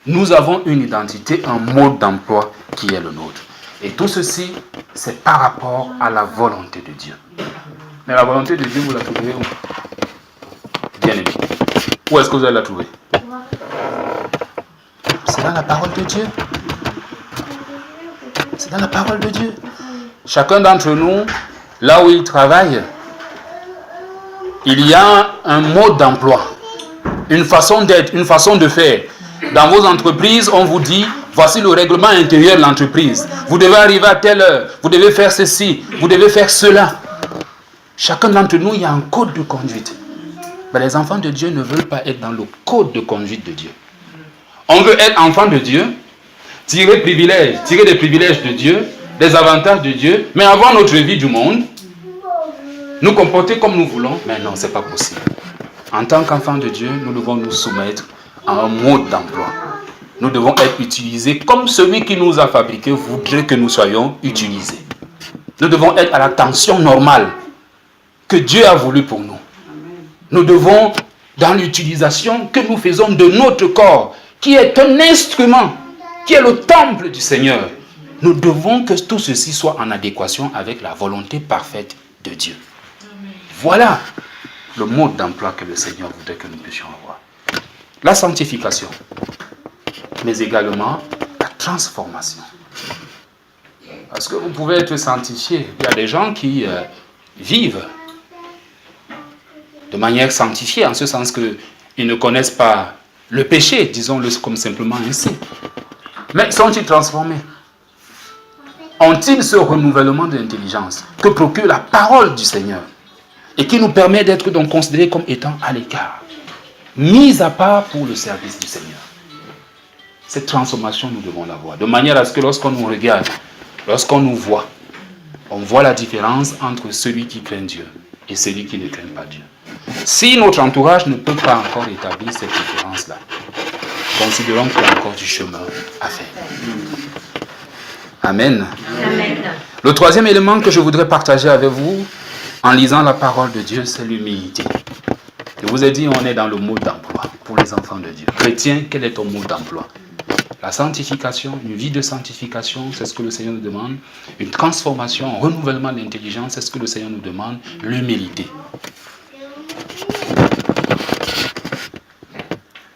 Nous avons une identité, un mode d'emploi qui est le nôtre. Et tout ceci, c'est par rapport à la volonté de Dieu. Mais la volonté de Dieu, vous la trouverez où? Bien aimé. Où est-ce que vous allez la trouver? C'est dans la parole de Dieu. C'est dans la parole de Dieu. Chacun d'entre nous, là où il travaille, il y a un mode d'emploi, une façon d'être, une façon de faire. Dans vos entreprises, on vous dit, voici le règlement intérieur de l'entreprise. Vous devez arriver à telle heure, vous devez faire ceci, vous devez faire cela. Chacun d'entre nous, il y a un code de conduite. Mais les enfants de Dieu ne veulent pas être dans le code de conduite de Dieu. On veut être enfant de Dieu, tirer des privilèges de Dieu, des avantages de Dieu, mais avoir notre vie du monde, nous comporter comme nous voulons, mais non, ce n'est pas possible. En tant qu'enfants de Dieu, nous devons nous soumettre à un mode d'emploi. Nous devons être utilisés comme celui qui nous a fabriqués voudrait que nous soyons utilisés. Nous devons être à la tension normale que Dieu a voulu pour nous. Nous devons, dans l'utilisation que nous faisons de notre corps, qui est un instrument, qui est le temple du Seigneur, nous devons que tout ceci soit en adéquation avec la volonté parfaite de Dieu. Voilà le mode d'emploi que le Seigneur voudrait que nous puissions avoir. La sanctification, mais également la transformation. Parce que vous pouvez être sanctifié. Il y a des gens qui vivent de manière sanctifiée, en ce sens qu'ils ne connaissent pas le péché, disons-le comme simplement ainsi. Mais sont-ils transformés? Ont-ils ce renouvellement de l'intelligence que procure la parole du Seigneur et qui nous permet d'être donc considérés comme étant à l'écart, mis à part pour le service du Seigneur? Cette transformation, nous devons l'avoir, de manière à ce que lorsqu'on nous regarde, lorsqu'on nous voit, on voit la différence entre celui qui craint Dieu et celui qui ne craint pas Dieu. Si notre entourage ne peut pas encore établir cette différence-là, considérons qu'il y a encore du chemin à faire. Amen. Amen. Le troisième élément que je voudrais partager avec vous, en lisant la parole de Dieu, c'est l'humilité. Je vous ai dit, on est dans le mode d'emploi pour les enfants de Dieu. Chrétien, quel est ton mode d'emploi? La sanctification, une vie de sanctification, c'est ce que le Seigneur nous demande. Une transformation, un renouvellement de l'intelligence, c'est ce que le Seigneur nous demande. L'humilité.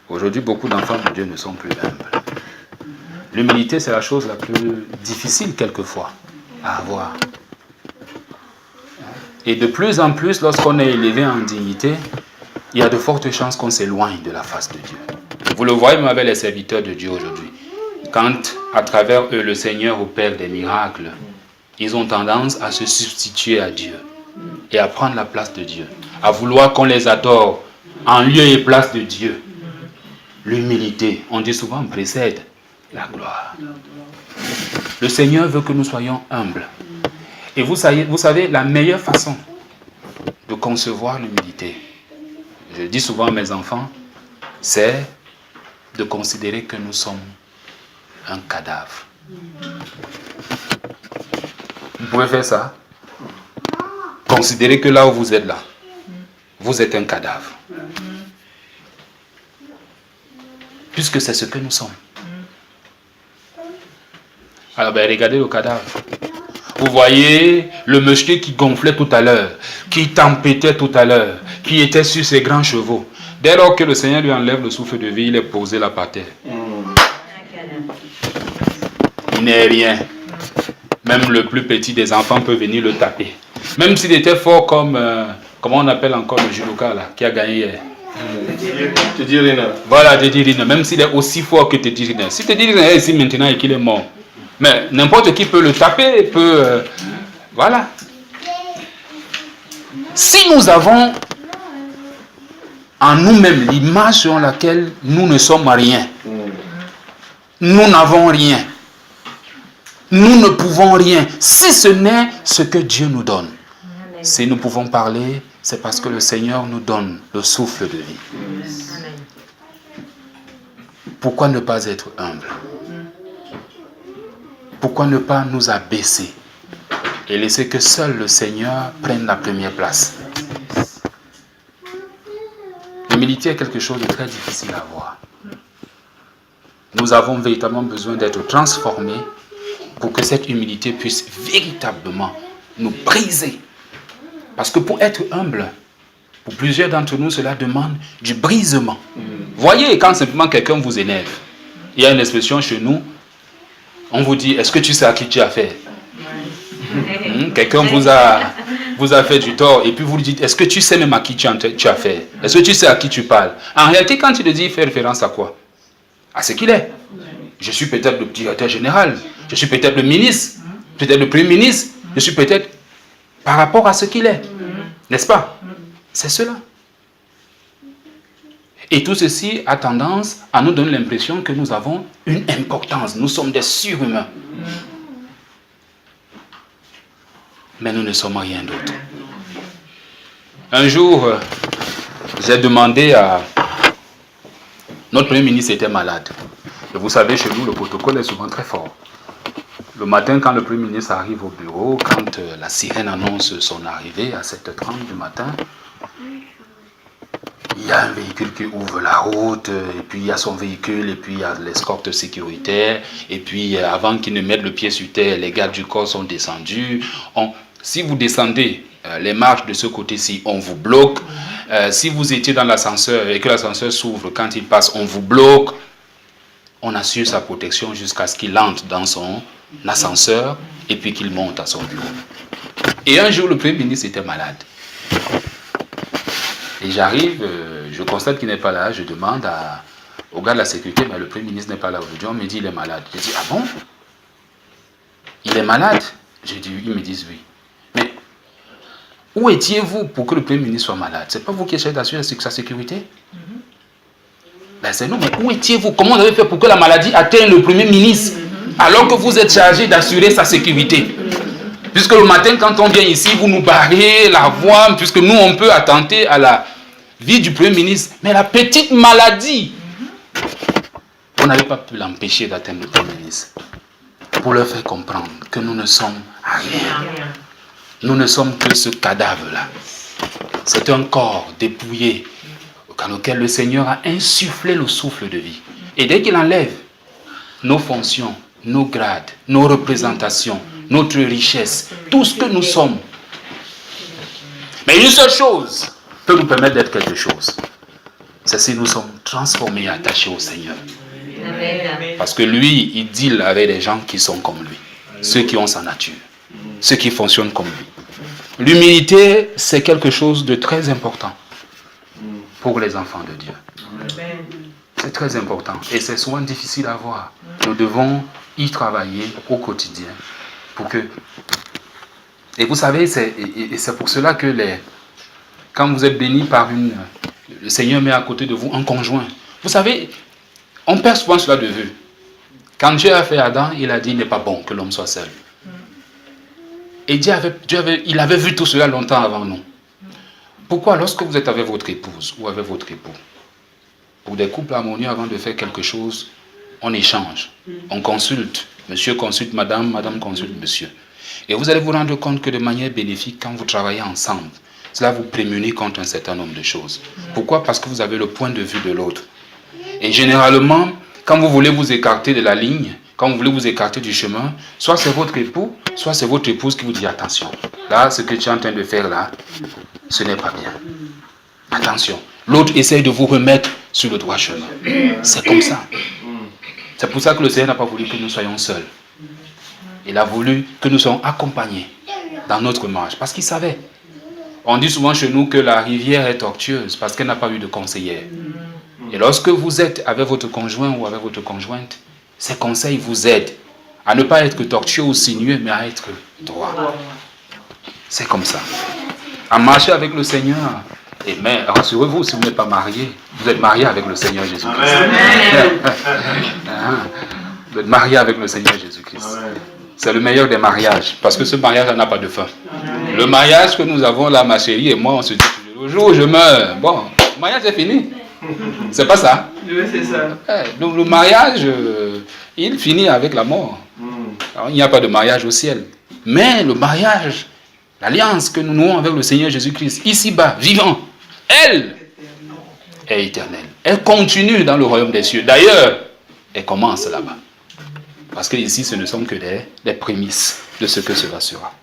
Aujourd'hui, beaucoup d'enfants de Dieu ne sont plus humbles. L'humilité, c'est la chose la plus difficile quelquefois à avoir. Et de plus en plus, lorsqu'on est élevé en dignité, il y a de fortes chances qu'on s'éloigne de la face de Dieu. Vous le voyez même avec les serviteurs de Dieu aujourd'hui. Quand, à travers eux, le Seigneur opère des miracles, ils ont tendance à se substituer à Dieu et à prendre la place de Dieu, à vouloir qu'on les adore en lieu et place de Dieu. L'humilité, on dit souvent, précède la gloire. Le Seigneur veut que nous soyons humbles. Et vous savez, la meilleure façon de concevoir l'humilité, je dis souvent à mes enfants, c'est de considérer que nous sommes un cadavre. Vous pouvez faire ça. Considérez que là où vous êtes là, vous êtes un cadavre. Puisque c'est ce que nous sommes. Alors regardez le cadavre. Vous voyez le monsieur qui gonflait tout à l'heure, qui tempêtait tout à l'heure, qui était sur ses grands chevaux. Dès lors que le Seigneur lui enlève le souffle de vie, il est posé là par terre. Il n'est rien. Même le plus petit des enfants peut venir le taper. Même s'il était fort comme, comment on appelle encore le judoka là, qui a gagné hier. Teddy Riner. Voilà, Teddy Riner. Même s'il est aussi fort que Teddy Riner. Si Teddy Riner est ici maintenant et qu'il est mort, mais n'importe qui peut le taper, peut... voilà. Si nous avons en nous-mêmes l'image selon laquelle nous ne sommes rien, nous n'avons rien, nous ne pouvons rien, si ce n'est ce que Dieu nous donne. Si nous pouvons parler, c'est parce que le Seigneur nous donne le souffle de vie. Pourquoi ne pas être humble? Pourquoi ne pas nous abaisser et laisser que seul le Seigneur prenne la première place? L'humilité est quelque chose de très difficile à avoir. Nous avons véritablement besoin d'être transformés pour que cette humilité puisse véritablement nous briser. Parce que pour être humble, pour plusieurs d'entre nous, cela demande du brisement. Voyez, quand simplement quelqu'un vous énerve, il y a une expression chez nous, on vous dit, est-ce que tu sais à qui tu as fait? Quelqu'un vous a fait du tort et puis vous lui dites, est-ce que tu sais même à qui tu as fait? Est-ce que tu sais à qui tu parles? En réalité, quand tu le dis, il fait référence à quoi? à ce qu'il est. Je suis peut-être le directeur général, je suis peut-être le ministre, peut-être le premier ministre, je suis peut-être par rapport à ce qu'il est. N'est-ce pas? C'est cela. Et tout ceci a tendance à nous donner l'impression que nous avons une importance. Nous sommes des surhumains. Mais nous ne sommes rien d'autre. Un jour, j'ai demandé à... Notre premier ministre était malade. Et vous savez, chez nous, le protocole est souvent très fort. Le matin, quand le premier ministre arrive au bureau, quand la sirène annonce son arrivée à 7h30 du matin, il y a un véhicule qui ouvre la route, et puis il y a son véhicule, et puis il y a l'escorte sécuritaire, et puis avant qu'il ne mette le pied sur terre, les gardes du corps sont descendus. Si vous descendez les marches de ce côté-ci, on vous bloque. Si vous étiez dans l'ascenseur et que l'ascenseur s'ouvre, quand il passe, on vous bloque. On assure sa protection jusqu'à ce qu'il entre dans son ascenseur et puis qu'il monte à son bureau. Et un jour, le Premier ministre était malade. Et j'arrive, je constate qu'il n'est pas là, je demande au gars de la sécurité, mais le Premier ministre n'est pas là aujourd'hui. On me dit il est malade. Je dis, ah bon? Il est malade? Ils me disent oui. Mais où étiez-vous pour que le Premier ministre soit malade? C'est pas vous qui essayez d'assurer sa sécurité? Ben c'est nous, mais où étiez-vous? Comment vous avez fait pour que la maladie atteigne le Premier ministre alors que vous êtes chargé d'assurer sa sécurité? Puisque le matin, quand on vient ici, vous nous barrez la voie, puisque nous, on peut attenter à la vie du Premier ministre. Mais la petite maladie, vous n'avez pas pu l'empêcher d'atteindre le Premier ministre. Pour leur faire comprendre que nous ne sommes rien. Nous ne sommes que ce cadavre-là. C'est un corps dépouillé dans lequel le Seigneur a insufflé le souffle de vie. Et dès qu'il enlève nos fonctions, nos grades, nos représentations, notre richesse, tout ce que nous sommes. Mais une seule chose peut nous permettre d'être quelque chose. C'est si nous sommes transformés et attachés au Seigneur. Parce que lui, il deal avec des gens qui sont comme lui. Ceux qui ont sa nature. Ceux qui fonctionnent comme lui. L'humilité, c'est quelque chose de très important pour les enfants de Dieu. C'est très important. Et c'est souvent difficile à voir. Nous devons y travailler au quotidien. Pour que... Et vous savez, c'est pour cela que quand vous êtes béni par le Seigneur met à côté de vous un conjoint. Vous savez, on perd souvent cela de vue. Quand Dieu a fait Adam, il a dit il n'est pas bon que l'homme soit seul. Et Dieu avait vu tout cela longtemps avant nous. Pourquoi, lorsque vous êtes avec votre épouse ou avec votre époux, pour des couples harmonieux, avant de faire quelque chose, on échange, on consulte. Monsieur consulte madame, madame consulte monsieur. Et vous allez vous rendre compte que de manière bénéfique, quand vous travaillez ensemble, cela vous prémunit contre un certain nombre de choses. Pourquoi? Parce que vous avez le point de vue de l'autre. Et généralement, quand vous voulez vous écarter de la ligne, quand vous voulez vous écarter du chemin, soit c'est votre époux, soit c'est votre épouse qui vous dit attention. Là, ce que tu es en train de faire là, ce n'est pas bien. Attention. L'autre essaye de vous remettre sur le droit chemin. C'est comme ça. C'est pour ça que le Seigneur n'a pas voulu que nous soyons seuls. Il a voulu que nous soyons accompagnés dans notre marche. Parce qu'il savait. On dit souvent chez nous que la rivière est tortueuse parce qu'elle n'a pas eu de conseillère. Et lorsque vous êtes avec votre conjoint ou avec votre conjointe, ces conseils vous aident à ne pas être tortueux ou sinueux, mais à être droit. C'est comme ça. À marcher avec le Seigneur. Et mais rassurez-vous, si vous n'êtes pas marié, vous êtes marié avec le Seigneur Jésus-Christ. Vous êtes marié avec le Seigneur Jésus-Christ. C'est le meilleur des mariages, parce que ce mariage n'a pas de fin. Le mariage que nous avons là, ma chérie et moi, on se dit toujours, le jour où je meurs, bon, le mariage est fini. C'est pas ça. Oui, c'est ça. Donc le mariage, il finit avec la mort. Alors, il n'y a pas de mariage au ciel. Mais le mariage, l'alliance que nous nouons avec le Seigneur Jésus-Christ, ici-bas, vivant, elle est éternelle. Elle continue dans le royaume des cieux. D'ailleurs, elle commence là-bas. Parce que ici, ce ne sont que des prémices de ce que cela sera.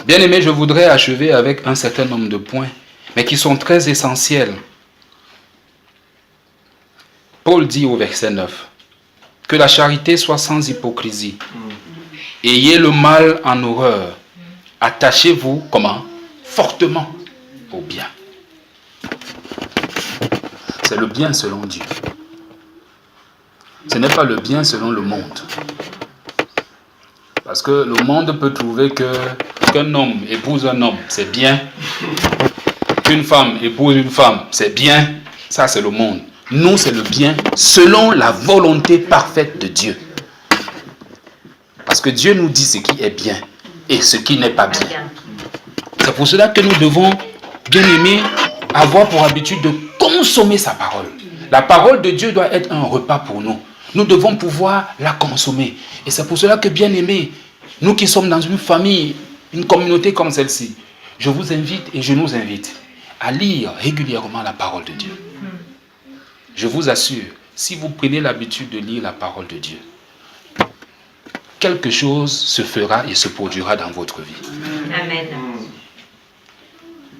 Bien aimé, je voudrais achever avec un certain nombre de points, mais qui sont très essentiels. Paul dit au verset 9, que la charité soit sans hypocrisie. Ayez le mal en horreur. Attachez-vous, comment? Fortement au bien. c'est le bien selon Dieu. Ce n'est pas le bien selon le monde. Parce que le monde peut trouver qu'un homme épouse un homme, c'est bien. Qu'une femme épouse une femme, c'est bien. Ça, c'est le monde. Nous, c'est le bien selon la volonté parfaite de Dieu. Parce que Dieu nous dit ce qui est bien et ce qui n'est pas bien. C'est pour cela que nous devons, bien aimés, avoir pour habitude de consommer sa parole. La parole de Dieu doit être un repas pour nous. Nous devons pouvoir la consommer. Et c'est pour cela que, bien aimés, nous qui sommes dans une famille, une communauté comme celle-ci, je vous invite et je nous invite à lire régulièrement la parole de Dieu. Je vous assure, si vous prenez l'habitude de lire la parole de Dieu, quelque chose se fera et se produira dans votre vie. Amen.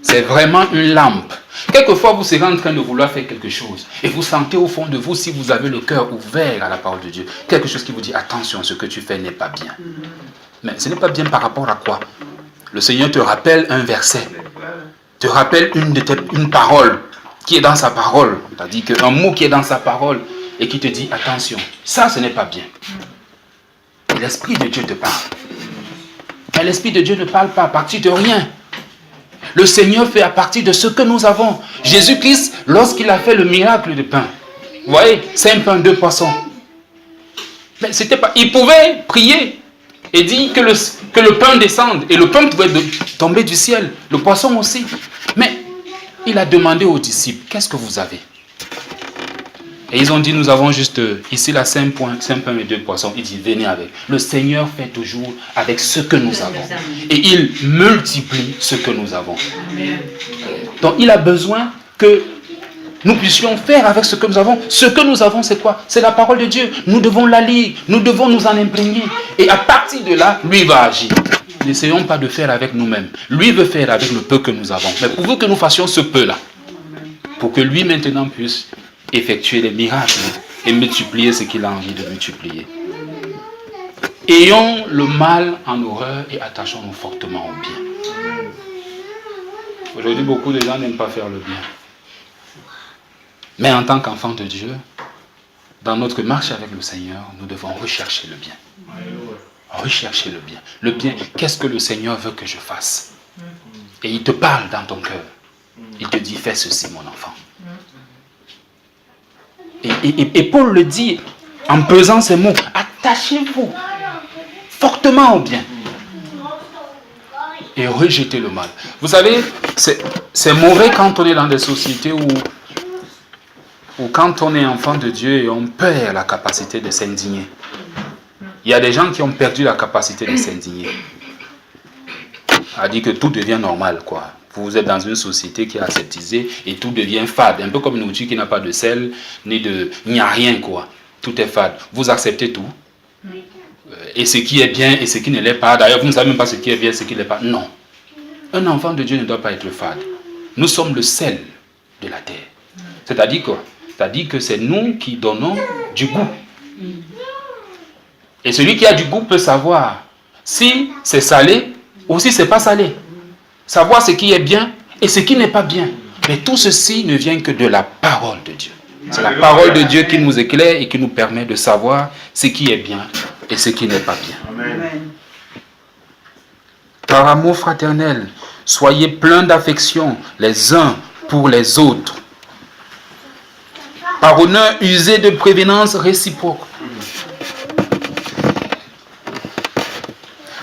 C'est vraiment une lampe. Quelquefois, vous serez en train de vouloir faire quelque chose et vous sentez au fond de vous, si vous avez le cœur ouvert à la parole de Dieu, quelque chose qui vous dit, attention, ce que tu fais n'est pas bien. Mais ce n'est pas bien par rapport à quoi? Le Seigneur te rappelle un verset, te rappelle une parole qui est dans sa parole, c'est-à-dire qu'un mot qui est dans sa parole et qui te dit, attention, ça ce n'est pas bien. L'Esprit de Dieu te parle. Mais l'Esprit de Dieu ne parle pas à partir de rien. Le Seigneur fait à partir de ce que nous avons. Jésus-Christ, lorsqu'il a fait le miracle de pain, vous voyez, 5 pains, 2 poissons. Mais c'était pas. Il pouvait prier et dire que le pain descende. Et le pain pouvait tomber du ciel. Le poisson aussi. Mais il a demandé aux disciples, qu'est-ce que vous avez? Et ils ont dit, nous avons juste ici là 5 pains et 2 poissons. Il dit, venez avec. Le Seigneur fait toujours avec ce que nous avons. Et il multiplie ce que nous avons. Donc il a besoin que nous puissions faire avec ce que nous avons. Ce que nous avons, c'est quoi? C'est la parole de Dieu. Nous devons la lire. Nous devons nous en imprégner. Et à partir de là, lui va agir. N'essayons pas de faire avec nous-mêmes. Lui veut faire avec le peu que nous avons. Mais pour que nous fassions ce peu-là, pour que lui maintenant puisse effectuer les miracles et multiplier ce qu'il a envie de multiplier. Ayons le mal en horreur et attachons-nous fortement au bien. Aujourd'hui, beaucoup de gens n'aiment pas faire le bien. Mais en tant qu'enfants de Dieu, dans notre marche avec le Seigneur, nous devons rechercher le bien. Rechercher le bien. Le bien, qu'est-ce que le Seigneur veut que je fasse? Et il te parle dans ton cœur. Il te dit, fais ceci, mon enfant. Et Paul le dit en pesant ces mots, attachez-vous fortement au bien et rejetez le mal. Vous savez, c'est mauvais quand on est dans des sociétés où quand on est enfant de Dieu et on perd la capacité de s'indigner. Il y a des gens qui ont perdu la capacité de s'indigner. C'est-à-dire que tout devient normal, quoi. Vous êtes dans une société qui est aseptisée et tout devient fade. Un peu comme une nourriture qui n'a pas de sel, il n'y a rien, quoi. Tout est fade. Vous acceptez tout. Et ce qui est bien et ce qui ne l'est pas. D'ailleurs, vous ne savez même pas ce qui est bien et ce qui ne l'est pas. Non. Un enfant de Dieu ne doit pas être fade. Nous sommes le sel de la terre. C'est-à-dire quoi? C'est-à-dire que c'est nous qui donnons du goût. Et celui qui a du goût peut savoir si c'est salé ou si ce n'est pas salé. Savoir ce qui est bien et ce qui n'est pas bien. Mais tout ceci ne vient que de la parole de Dieu. C'est la parole de Dieu qui nous éclaire et qui nous permet de savoir ce qui est bien et ce qui n'est pas bien. Amen. Par amour fraternel, soyez pleins d'affection les uns pour les autres. Par honneur, usez de prévenance réciproque.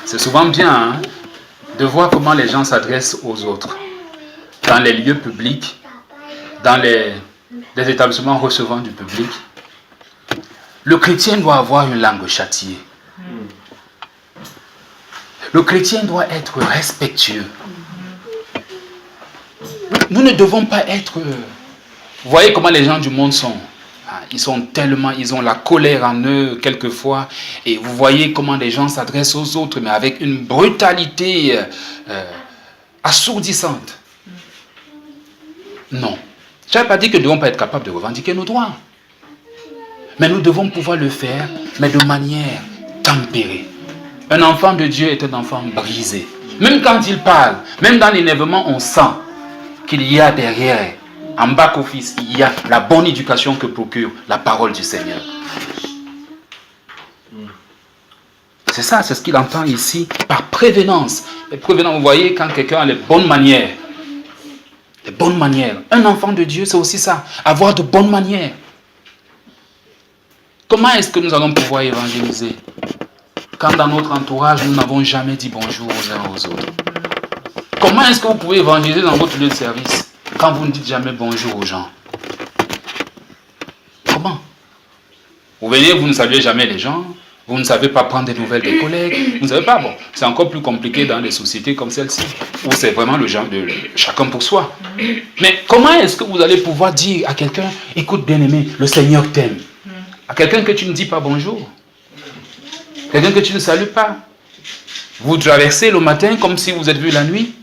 C'est souvent bien, de voir comment les gens s'adressent aux autres. Dans les lieux publics, dans les établissements recevant du public. Le chrétien doit avoir une langue châtiée. Le chrétien doit être respectueux. Nous ne devons pas être... Vous voyez comment les gens du monde sont. Ils ont la colère en eux quelquefois. Et vous voyez comment les gens s'adressent aux autres, mais avec une brutalité assourdissante. Non. Je n'avais pas dit que nous ne devons pas être capables de revendiquer nos droits. Mais nous devons pouvoir le faire, mais de manière tempérée. Un enfant de Dieu est un enfant brisé. Même quand il parle, même dans l'énervement, on sent qu'il y a derrière En back-office, il y a la bonne éducation que procure la parole du Seigneur. C'est ça, c'est ce qu'il entend ici par prévenance. Et prévenance, vous voyez, quand quelqu'un a les bonnes manières, un enfant de Dieu, c'est aussi ça, avoir de bonnes manières. Comment est-ce que nous allons pouvoir évangéliser quand dans notre entourage, nous n'avons jamais dit bonjour aux uns aux autres? Comment est-ce que vous pouvez évangéliser dans votre lieu de service quand vous ne dites jamais bonjour aux gens? Comment? Vous venez, vous ne saluez jamais les gens, vous ne savez pas prendre des nouvelles des collègues, vous ne savez pas, bon, c'est encore plus compliqué dans des sociétés comme celle-ci, où c'est vraiment le genre de chacun pour soi. Mais comment est-ce que vous allez pouvoir dire à quelqu'un, écoute bien-aimé, le Seigneur t'aime? À quelqu'un que tu ne dis pas bonjour, quelqu'un que tu ne salues pas. Vous traversez le matin comme si vous êtes vu la nuit.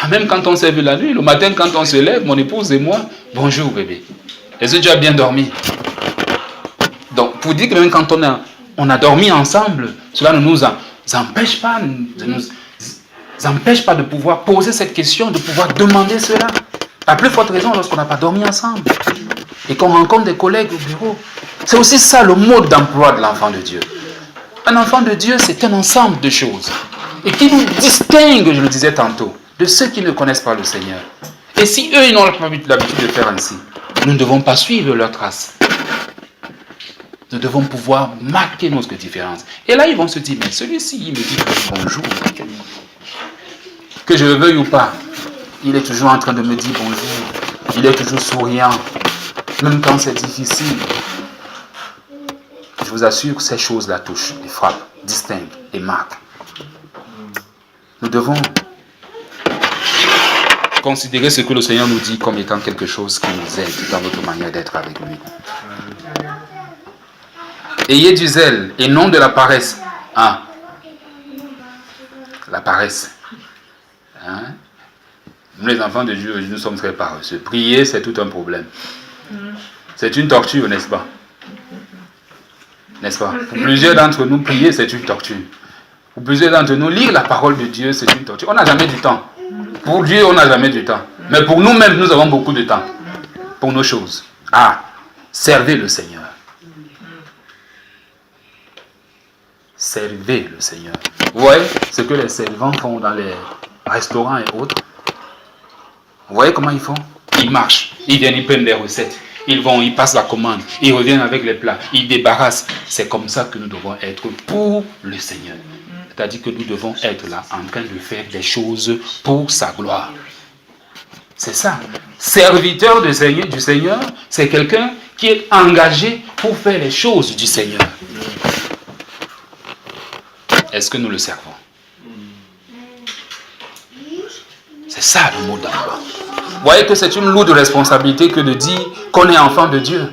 Même quand on s'est vu la nuit, le matin quand on se lève, mon épouse et moi, bonjour bébé. Est-ce que tu as bien dormi? Donc pour dire que même quand on a dormi ensemble, cela ne nous empêche pas, de pouvoir poser cette question, de pouvoir demander cela. À plus forte raison lorsqu'on n'a pas dormi ensemble et qu'on rencontre des collègues au bureau. C'est aussi ça le mode d'emploi de l'enfant de Dieu. Un enfant de Dieu, c'est un ensemble de choses et qui nous distingue, je le disais tantôt, de ceux qui ne connaissent pas le Seigneur. Et si eux, ils n'ont pas l'habitude de faire ainsi, nous ne devons pas suivre leurs traces. Nous devons pouvoir marquer notre différence. Et là, ils vont se dire, mais celui-ci, il me dit bonjour. Que je le veuille ou pas, il est toujours en train de me dire bonjour. Il est toujours souriant, même quand c'est difficile. Je vous assure que ces choses-là touchent, les frappent, distinguent, les marquent. Nous devons considérer ce que le Seigneur nous dit comme étant quelque chose qui nous aide dans notre manière d'être avec lui. Ayez du zèle et non de la paresse. Hein? La paresse. Hein? Nous, les enfants de Dieu, nous sommes très paresseux. Prier, c'est tout un problème. C'est une torture, n'est-ce pas? N'est-ce pas? Pour plusieurs d'entre nous, prier, c'est une torture. Pour plusieurs d'entre nous, lire la parole de Dieu, c'est une torture. On n'a jamais du temps. Pour Dieu, on n'a jamais du temps. Mais pour nous-mêmes, nous avons beaucoup de temps. Pour nos choses. Servez le Seigneur. Servez le Seigneur. Vous voyez ce que les servants font dans les restaurants et autres? Vous voyez comment ils font? Ils marchent, ils viennent, ils prennent des recettes. Ils vont, ils passent la commande, ils reviennent avec les plats, ils débarrassent. C'est comme ça que nous devons être pour le Seigneur. C'est-à-dire que nous devons être là en train de faire des choses pour sa gloire. C'est ça. Serviteur du Seigneur, c'est quelqu'un qui est engagé pour faire les choses du Seigneur. Est-ce que nous le servons? C'est ça le mot d'emploi. Vous voyez que c'est une lourde responsabilité que de dire qu'on est enfant de Dieu.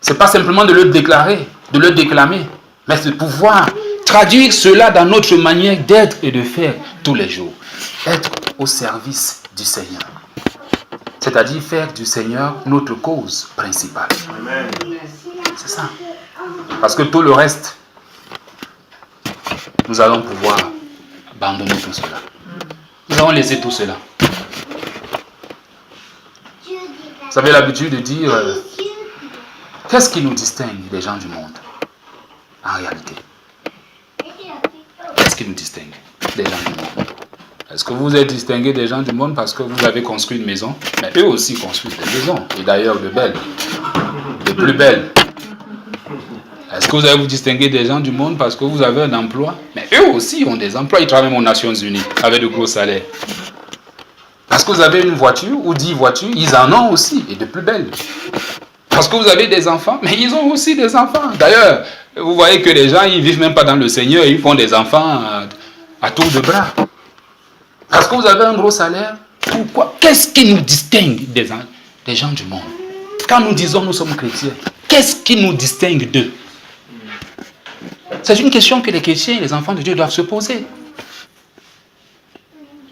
Ce n'est pas simplement de le déclarer, de le déclamer, mais de pouvoir traduire cela dans notre manière d'être et de faire tous les jours. Être au service du Seigneur. C'est-à-dire faire du Seigneur notre cause principale. Amen. C'est ça. Parce que tout le reste, nous allons pouvoir abandonner tout cela. Nous allons laisser tout cela. Vous avez l'habitude de dire, qu'est-ce qui nous distingue des gens du monde? En réalité, qu'est-ce qui nous distingue des gens du monde? Est-ce que vous êtes distingué des gens du monde parce que vous avez construit une maison? Mais eux aussi construisent des maisons, et d'ailleurs de belles, de plus belles. Est-ce que vous allez vous distinguer des gens du monde parce que vous avez un emploi? Mais eux aussi ont des emplois, ils travaillent aux Nations Unies avec de gros salaires. Parce que vous avez une voiture ou 10 voitures, ils en ont aussi, et de plus belles. Parce que vous avez des enfants, mais ils ont aussi des enfants. D'ailleurs, vous voyez que les gens, ils ne vivent même pas dans le Seigneur, ils font des enfants à tour de bras. Parce que vous avez un gros salaire, pourquoi? Qu'est-ce qui nous distingue des gens du monde? Quand nous disons nous sommes chrétiens, qu'est-ce qui nous distingue d'eux? C'est une question que les chrétiens et les enfants de Dieu doivent se poser.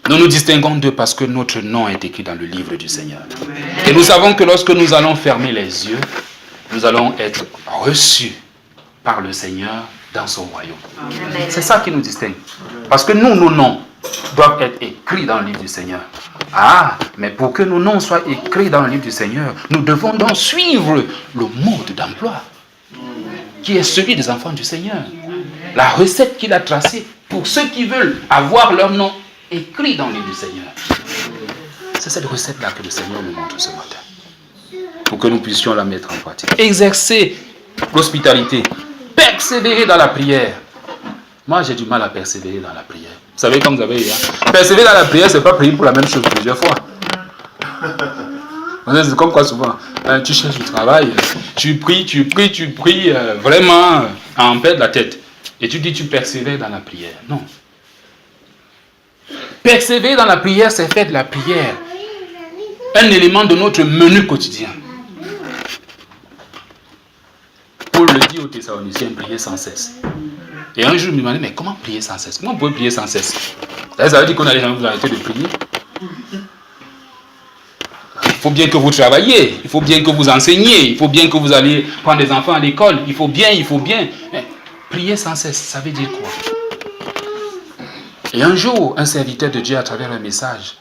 Nous nous distinguons d'eux parce que notre nom est écrit dans le livre du Seigneur. Et nous savons que lorsque nous allons fermer les yeux, nous allons être reçus par le Seigneur dans son royaume. C'est ça qui nous distingue. Parce que nous, nos noms, doivent être écrits dans le livre du Seigneur. Ah, mais pour que nos noms soient écrits dans le livre du Seigneur, nous devons donc suivre le mode d'emploi qui est celui des enfants du Seigneur. La recette qu'il a tracée pour ceux qui veulent avoir leur nom écrit dans le livre du Seigneur. C'est cette recette-là que le Seigneur nous montre ce matin. Pour que nous puissions la mettre en pratique. Exercer l'hospitalité. Persévérer dans la prière. Moi, j'ai du mal à persévérer dans la prière. Vous savez, comme vous avez dit, persévérer dans la prière, c'est pas prier pour la même chose plusieurs fois. C'est comme quoi souvent, tu cherches du travail, tu pries, vraiment à en perdre la tête. Et tu dis tu persévères dans la prière. Non. Persévérer dans la prière, c'est faire de la prière un élément de notre menu quotidien. Paul le dit aux Thessaloniciens, prier sans cesse. Et un jour, il m'a dit, mais comment prier sans cesse? Comment vous pouvez prier sans cesse? Ça veut dire qu'on n'allait jamais vous arrêter de prier. Il faut bien que vous travailliez, il faut bien que vous enseigniez, il faut bien que vous alliez prendre des enfants à l'école, il faut bien. Mais prier sans cesse, ça veut dire quoi? Et un jour, un serviteur de Dieu, à travers un message,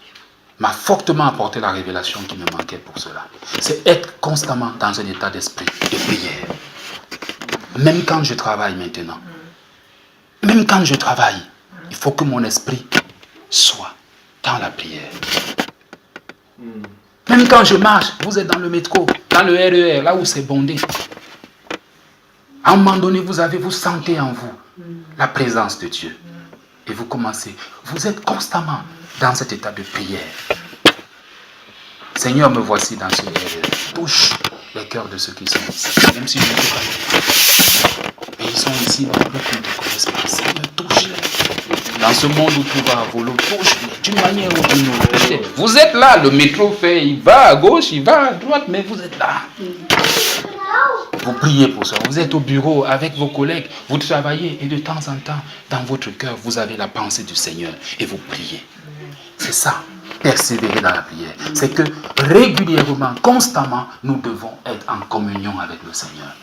m'a fortement apporté la révélation qui me manquait pour cela. C'est être constamment dans un état d'esprit de prière. Même quand je travaille maintenant, même quand je travaille, il faut que mon esprit soit dans la prière. Même quand je marche, vous êtes dans le métro, dans le RER, là où c'est bondé. À un moment donné, vous sentez en vous la présence de Dieu. Et vous commencez, vous êtes constamment dans cet état de prière. Seigneur, me voici dans ce RER. Touche les cœurs de ceux qui sont ici. Même si je ne peux pas. Mais ils sont ici, beaucoup qui ne te connaissent pas. Seigneur, touche-les. Dans ce monde où tout va à volo, touche-les d'une manière ou d'une autre. Vous êtes là, le métro fait, il va à gauche, il va à droite, mais vous êtes là. Vous priez pour ça. Vous êtes au bureau avec vos collègues, vous travaillez et de temps en temps, dans votre cœur, vous avez la pensée du Seigneur et vous priez. C'est ça, persévérer dans la prière. C'est que régulièrement, constamment, nous devons être en communion avec le Seigneur.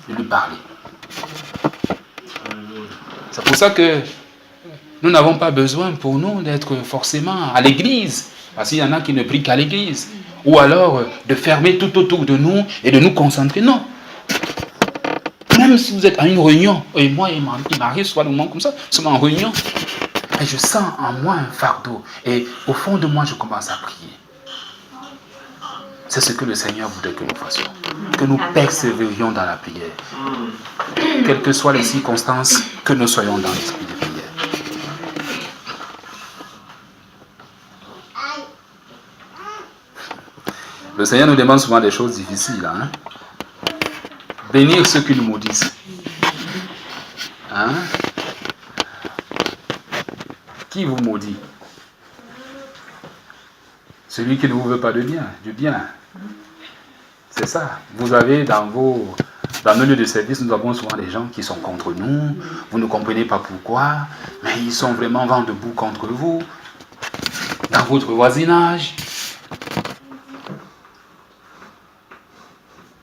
De lui parler. C'est pour ça que nous n'avons pas besoin pour nous d'être forcément à l'église. Parce qu'il y en a qui ne prient qu'à l'église. Ou alors de fermer tout autour de nous et de nous concentrer. Non. Même si vous êtes à une réunion, et moi il m'arrive souvent des moments comme ça, nous sommes en réunion, et je sens en moi un fardeau. Et au fond de moi, je commence à prier. C'est ce que le Seigneur voudrait que nous fassions. Que nous persévérions dans la prière. Quelles que soient les circonstances, que nous soyons dans l'esprit de prière. Le Seigneur nous demande souvent des choses difficiles. Bénir ceux qui nous maudissent. Qui vous maudit? Celui qui ne vous veut pas du bien. C'est ça. Vous avez dans nos lieux de service, nous avons souvent des gens qui sont contre nous. Vous ne comprenez pas pourquoi, mais ils sont vraiment vent debout contre vous. Dans votre voisinage.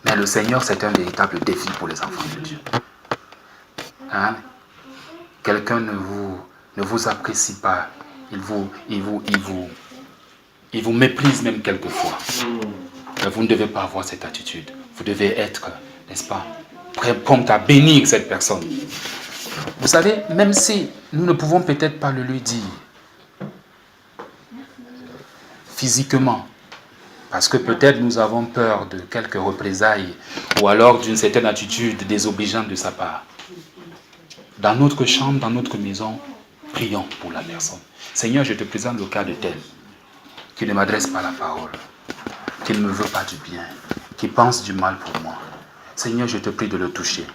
Mais le Seigneur, c'est un véritable défi pour les enfants de Dieu. Quelqu'un ne vous apprécie pas. Il vous méprise même quelquefois. Mais vous ne devez pas avoir cette attitude. Vous devez être, n'est-ce pas, prompt à bénir cette personne. Vous savez, même si nous ne pouvons peut-être pas le lui dire physiquement, parce que peut-être nous avons peur de quelques représailles ou alors d'une certaine attitude désobligeante de sa part. Dans notre chambre, dans notre maison, prions pour la personne. Seigneur, je te présente le cas de tel qui ne m'adresse pas la parole, qui ne me veut pas du bien, qui pense du mal pour moi. Seigneur, je te prie de le toucher.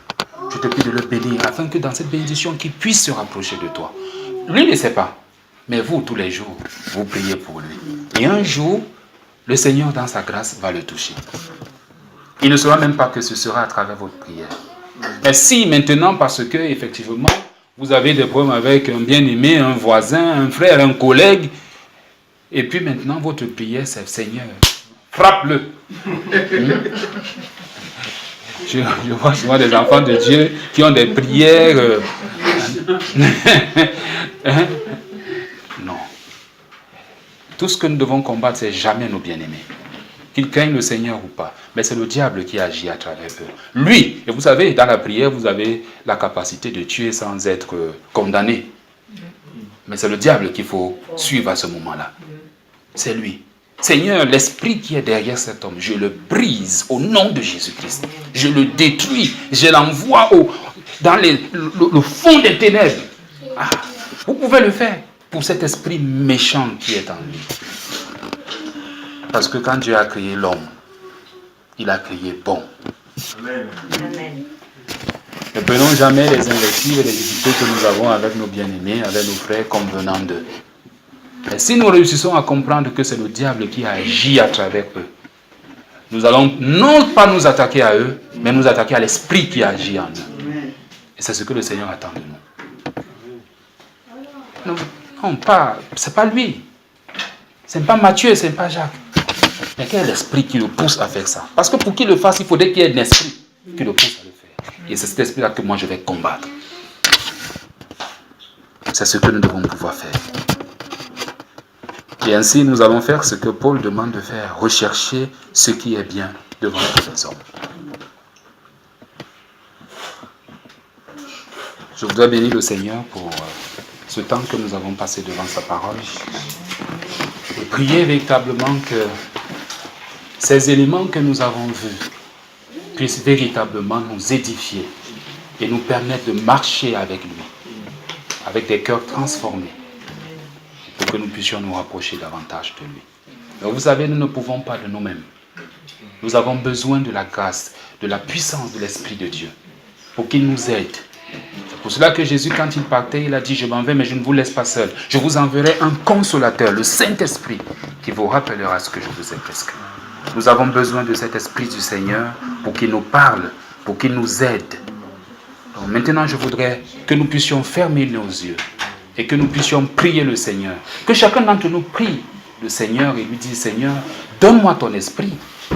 Je te prie de le bénir afin que dans cette bénédiction, qu'il puisse se rapprocher de toi. Lui ne sait pas, mais vous, tous les jours, vous priez pour lui. Et un jour, le Seigneur, dans sa grâce, va le toucher. Il ne saura même pas que ce sera à travers votre prière. Mais si maintenant, parce que, effectivement, vous avez des problèmes avec un bien-aimé, un voisin, un frère, un collègue, et puis maintenant, votre prière, c'est Seigneur, frappe-le. Je vois souvent des enfants de Dieu qui ont des prières. Non. Tout ce que nous devons combattre, c'est jamais nos bien-aimés. Qu'ils craignent le Seigneur ou pas. Mais c'est le diable qui agit à travers eux. Lui, et vous savez, dans la prière, vous avez la capacité de tuer sans être condamné. Mais c'est le diable qu'il faut suivre à ce moment-là. C'est lui. Seigneur, l'esprit qui est derrière cet homme, je le brise au nom de Jésus-Christ. Je le détruis. Je l'envoie dans le fond des ténèbres. Ah, vous pouvez le faire pour cet esprit méchant qui est en lui. Parce que quand Dieu a créé l'homme, il a créé bon. Amen. Ne prenons jamais les invectives et les difficultés que nous avons avec nos bien-aimés, avec nos frères, comme venant d'eux. Et si nous réussissons à comprendre que c'est le diable qui agit à travers eux, nous allons non pas nous attaquer à eux, mais nous attaquer à l'esprit qui agit en eux. Et c'est ce que le Seigneur attend de nous. Non, c'est pas lui. C'est pas Matthieu, c'est pas Jacques. Mais quel est l'esprit qui le pousse à faire ça? Parce que pour qu'il le fasse, il faudrait qu'il y ait un esprit qui le pousse à le faire. Et c'est cet esprit-là que moi je vais combattre. C'est ce que nous devons pouvoir faire. Et ainsi, nous allons faire ce que Paul demande de faire, rechercher ce qui est bien devant tous les hommes. Je voudrais bénir le Seigneur pour ce temps que nous avons passé devant sa parole et prier véritablement que ces éléments que nous avons vus puissent véritablement nous édifier et nous permettre de marcher avec lui, avec des cœurs transformés, pour que nous puissions nous rapprocher davantage de lui. Mais vous savez, nous ne pouvons pas de nous-mêmes. Nous avons besoin de la grâce, de la puissance de l'Esprit de Dieu, pour qu'il nous aide. C'est pour cela que Jésus, quand il partait, il a dit, je m'en vais, mais je ne vous laisse pas seul. Je vous enverrai un consolateur, le Saint-Esprit, qui vous rappellera ce que je vous ai prescrit. Nous avons besoin de cet Esprit du Seigneur pour qu'il nous parle, pour qu'il nous aide. Donc maintenant, je voudrais que nous puissions fermer nos yeux et que nous puissions prier le Seigneur. Que chacun d'entre nous prie le Seigneur et lui dise, Seigneur, donne-moi ton esprit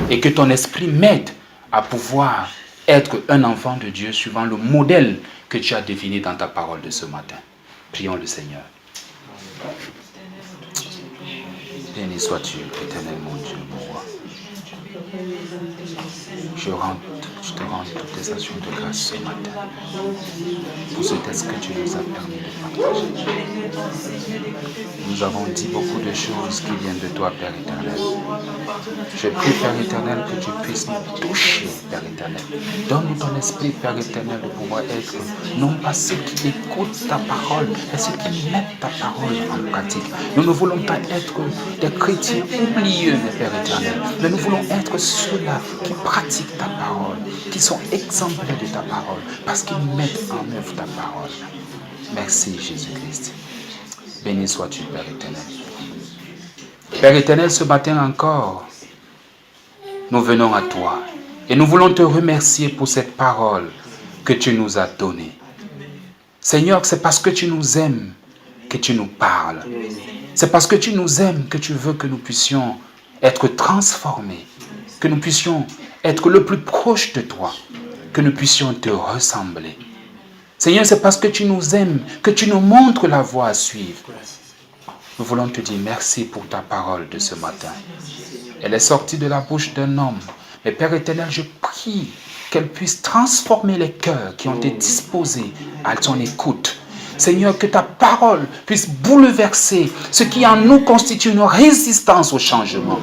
et que ton esprit m'aide à pouvoir être un enfant de Dieu suivant le modèle que tu as défini dans ta parole de ce matin. Prions le Seigneur. Béni sois-tu, éternel mon Dieu, mon roi. Je te rends toutes les actions de grâce ce matin pour ce texte que tu nous as permis de partager. Nous avons dit beaucoup de choses qui viennent de toi, Père éternel. Je prie, Père éternel, que tu puisses nous toucher, Père éternel. Donne-nous ton esprit, Père éternel, de pouvoir être non pas ceux qui écoutent ta parole, mais ceux qui mettent ta parole en pratique. Nous ne voulons pas être des chrétiens oublieux, Père éternel, mais nous voulons être ceux-là qui pratiquent ta parole, qui sont exemplaires de ta parole, parce qu'ils mettent en œuvre ta parole. Merci Jésus-Christ. Béni sois-tu, Père éternel. Père éternel, ce matin encore, nous venons à toi et nous voulons te remercier pour cette parole que tu nous as donnée. Seigneur, c'est parce que tu nous aimes que tu nous parles. C'est parce que tu nous aimes que tu veux que nous puissions être transformés, que nous puissions être le plus proche de toi, que nous puissions te ressembler. Seigneur, c'est parce que tu nous aimes, que tu nous montres la voie à suivre. Nous voulons te dire merci pour ta parole de ce matin. Elle est sortie de la bouche d'un homme. Mais Père éternel, je prie qu'elle puisse transformer les cœurs qui ont été disposés à ton écoute. Seigneur, que ta parole puisse bouleverser ce qui en nous constitue une résistance au changement.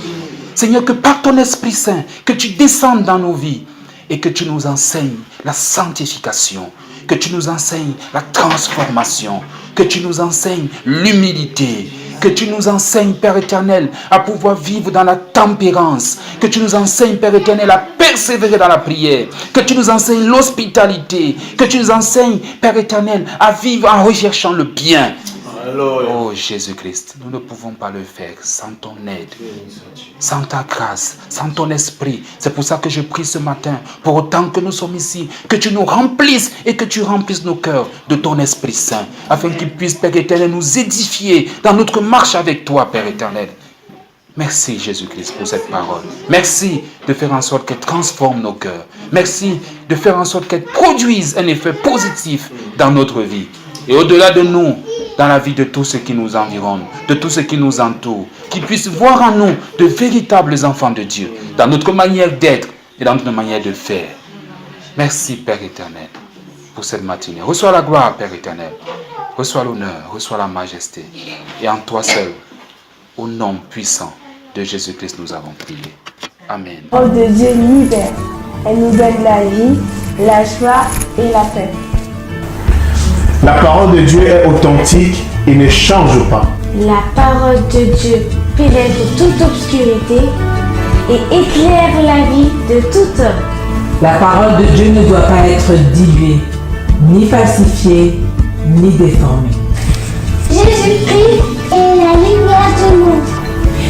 Seigneur, que par ton Esprit Saint, que tu descendes dans nos vies et que tu nous enseignes la sanctification, que tu nous enseignes la transformation, que tu nous enseignes l'humilité, que tu nous enseignes, Père éternel, à pouvoir vivre dans la tempérance, que tu nous enseignes, Père éternel, à persévérer dans la prière, que tu nous enseignes l'hospitalité, que tu nous enseignes, Père éternel, à vivre en recherchant le bien. Oh Jésus-Christ, nous ne pouvons pas le faire sans ton aide, sans ta grâce, sans ton esprit. C'est pour ça que je prie ce matin, pour autant que nous sommes ici, que tu nous remplisses et que tu remplisses nos cœurs de ton Esprit Saint, afin qu'il puisse, Père éternel, nous édifier dans notre marche avec toi, Père éternel. Merci Jésus-Christ pour cette parole. Merci de faire en sorte qu'elle transforme nos cœurs. Merci de faire en sorte qu'elle produise un effet positif dans notre vie. Et au-delà de nous, dans la vie de tous ceux qui nous environnent, de tous ceux qui nous entourent, qu'ils puissent voir en nous de véritables enfants de Dieu, dans notre manière d'être et dans notre manière de faire. Merci, Père éternel, pour cette matinée. Reçois la gloire, Père éternel. Reçois l'honneur, reçois la majesté. Et en toi seul, au nom puissant de Jésus-Christ, nous avons prié. Amen. La parole de Dieu libère. Elle nous donne la vie, la joie et la paix. La parole de Dieu est authentique et ne change pas. La parole de Dieu pénètre toute obscurité et éclaire la vie de tout homme. La parole de Dieu ne doit pas être diluée, ni falsifiée, ni déformée. Jésus-Christ est la lumière du monde.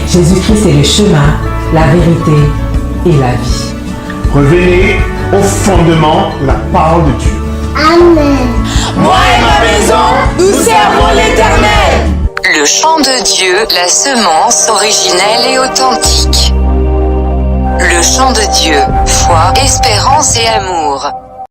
Jésus-Christ est le chemin, la vérité et la vie. Revenez au fondement de la parole de Dieu. Amen. Moi et ma maison, nous servons l'Éternel. Le chant de Dieu, la semence originelle et authentique. Le chant de Dieu, foi, espérance et amour.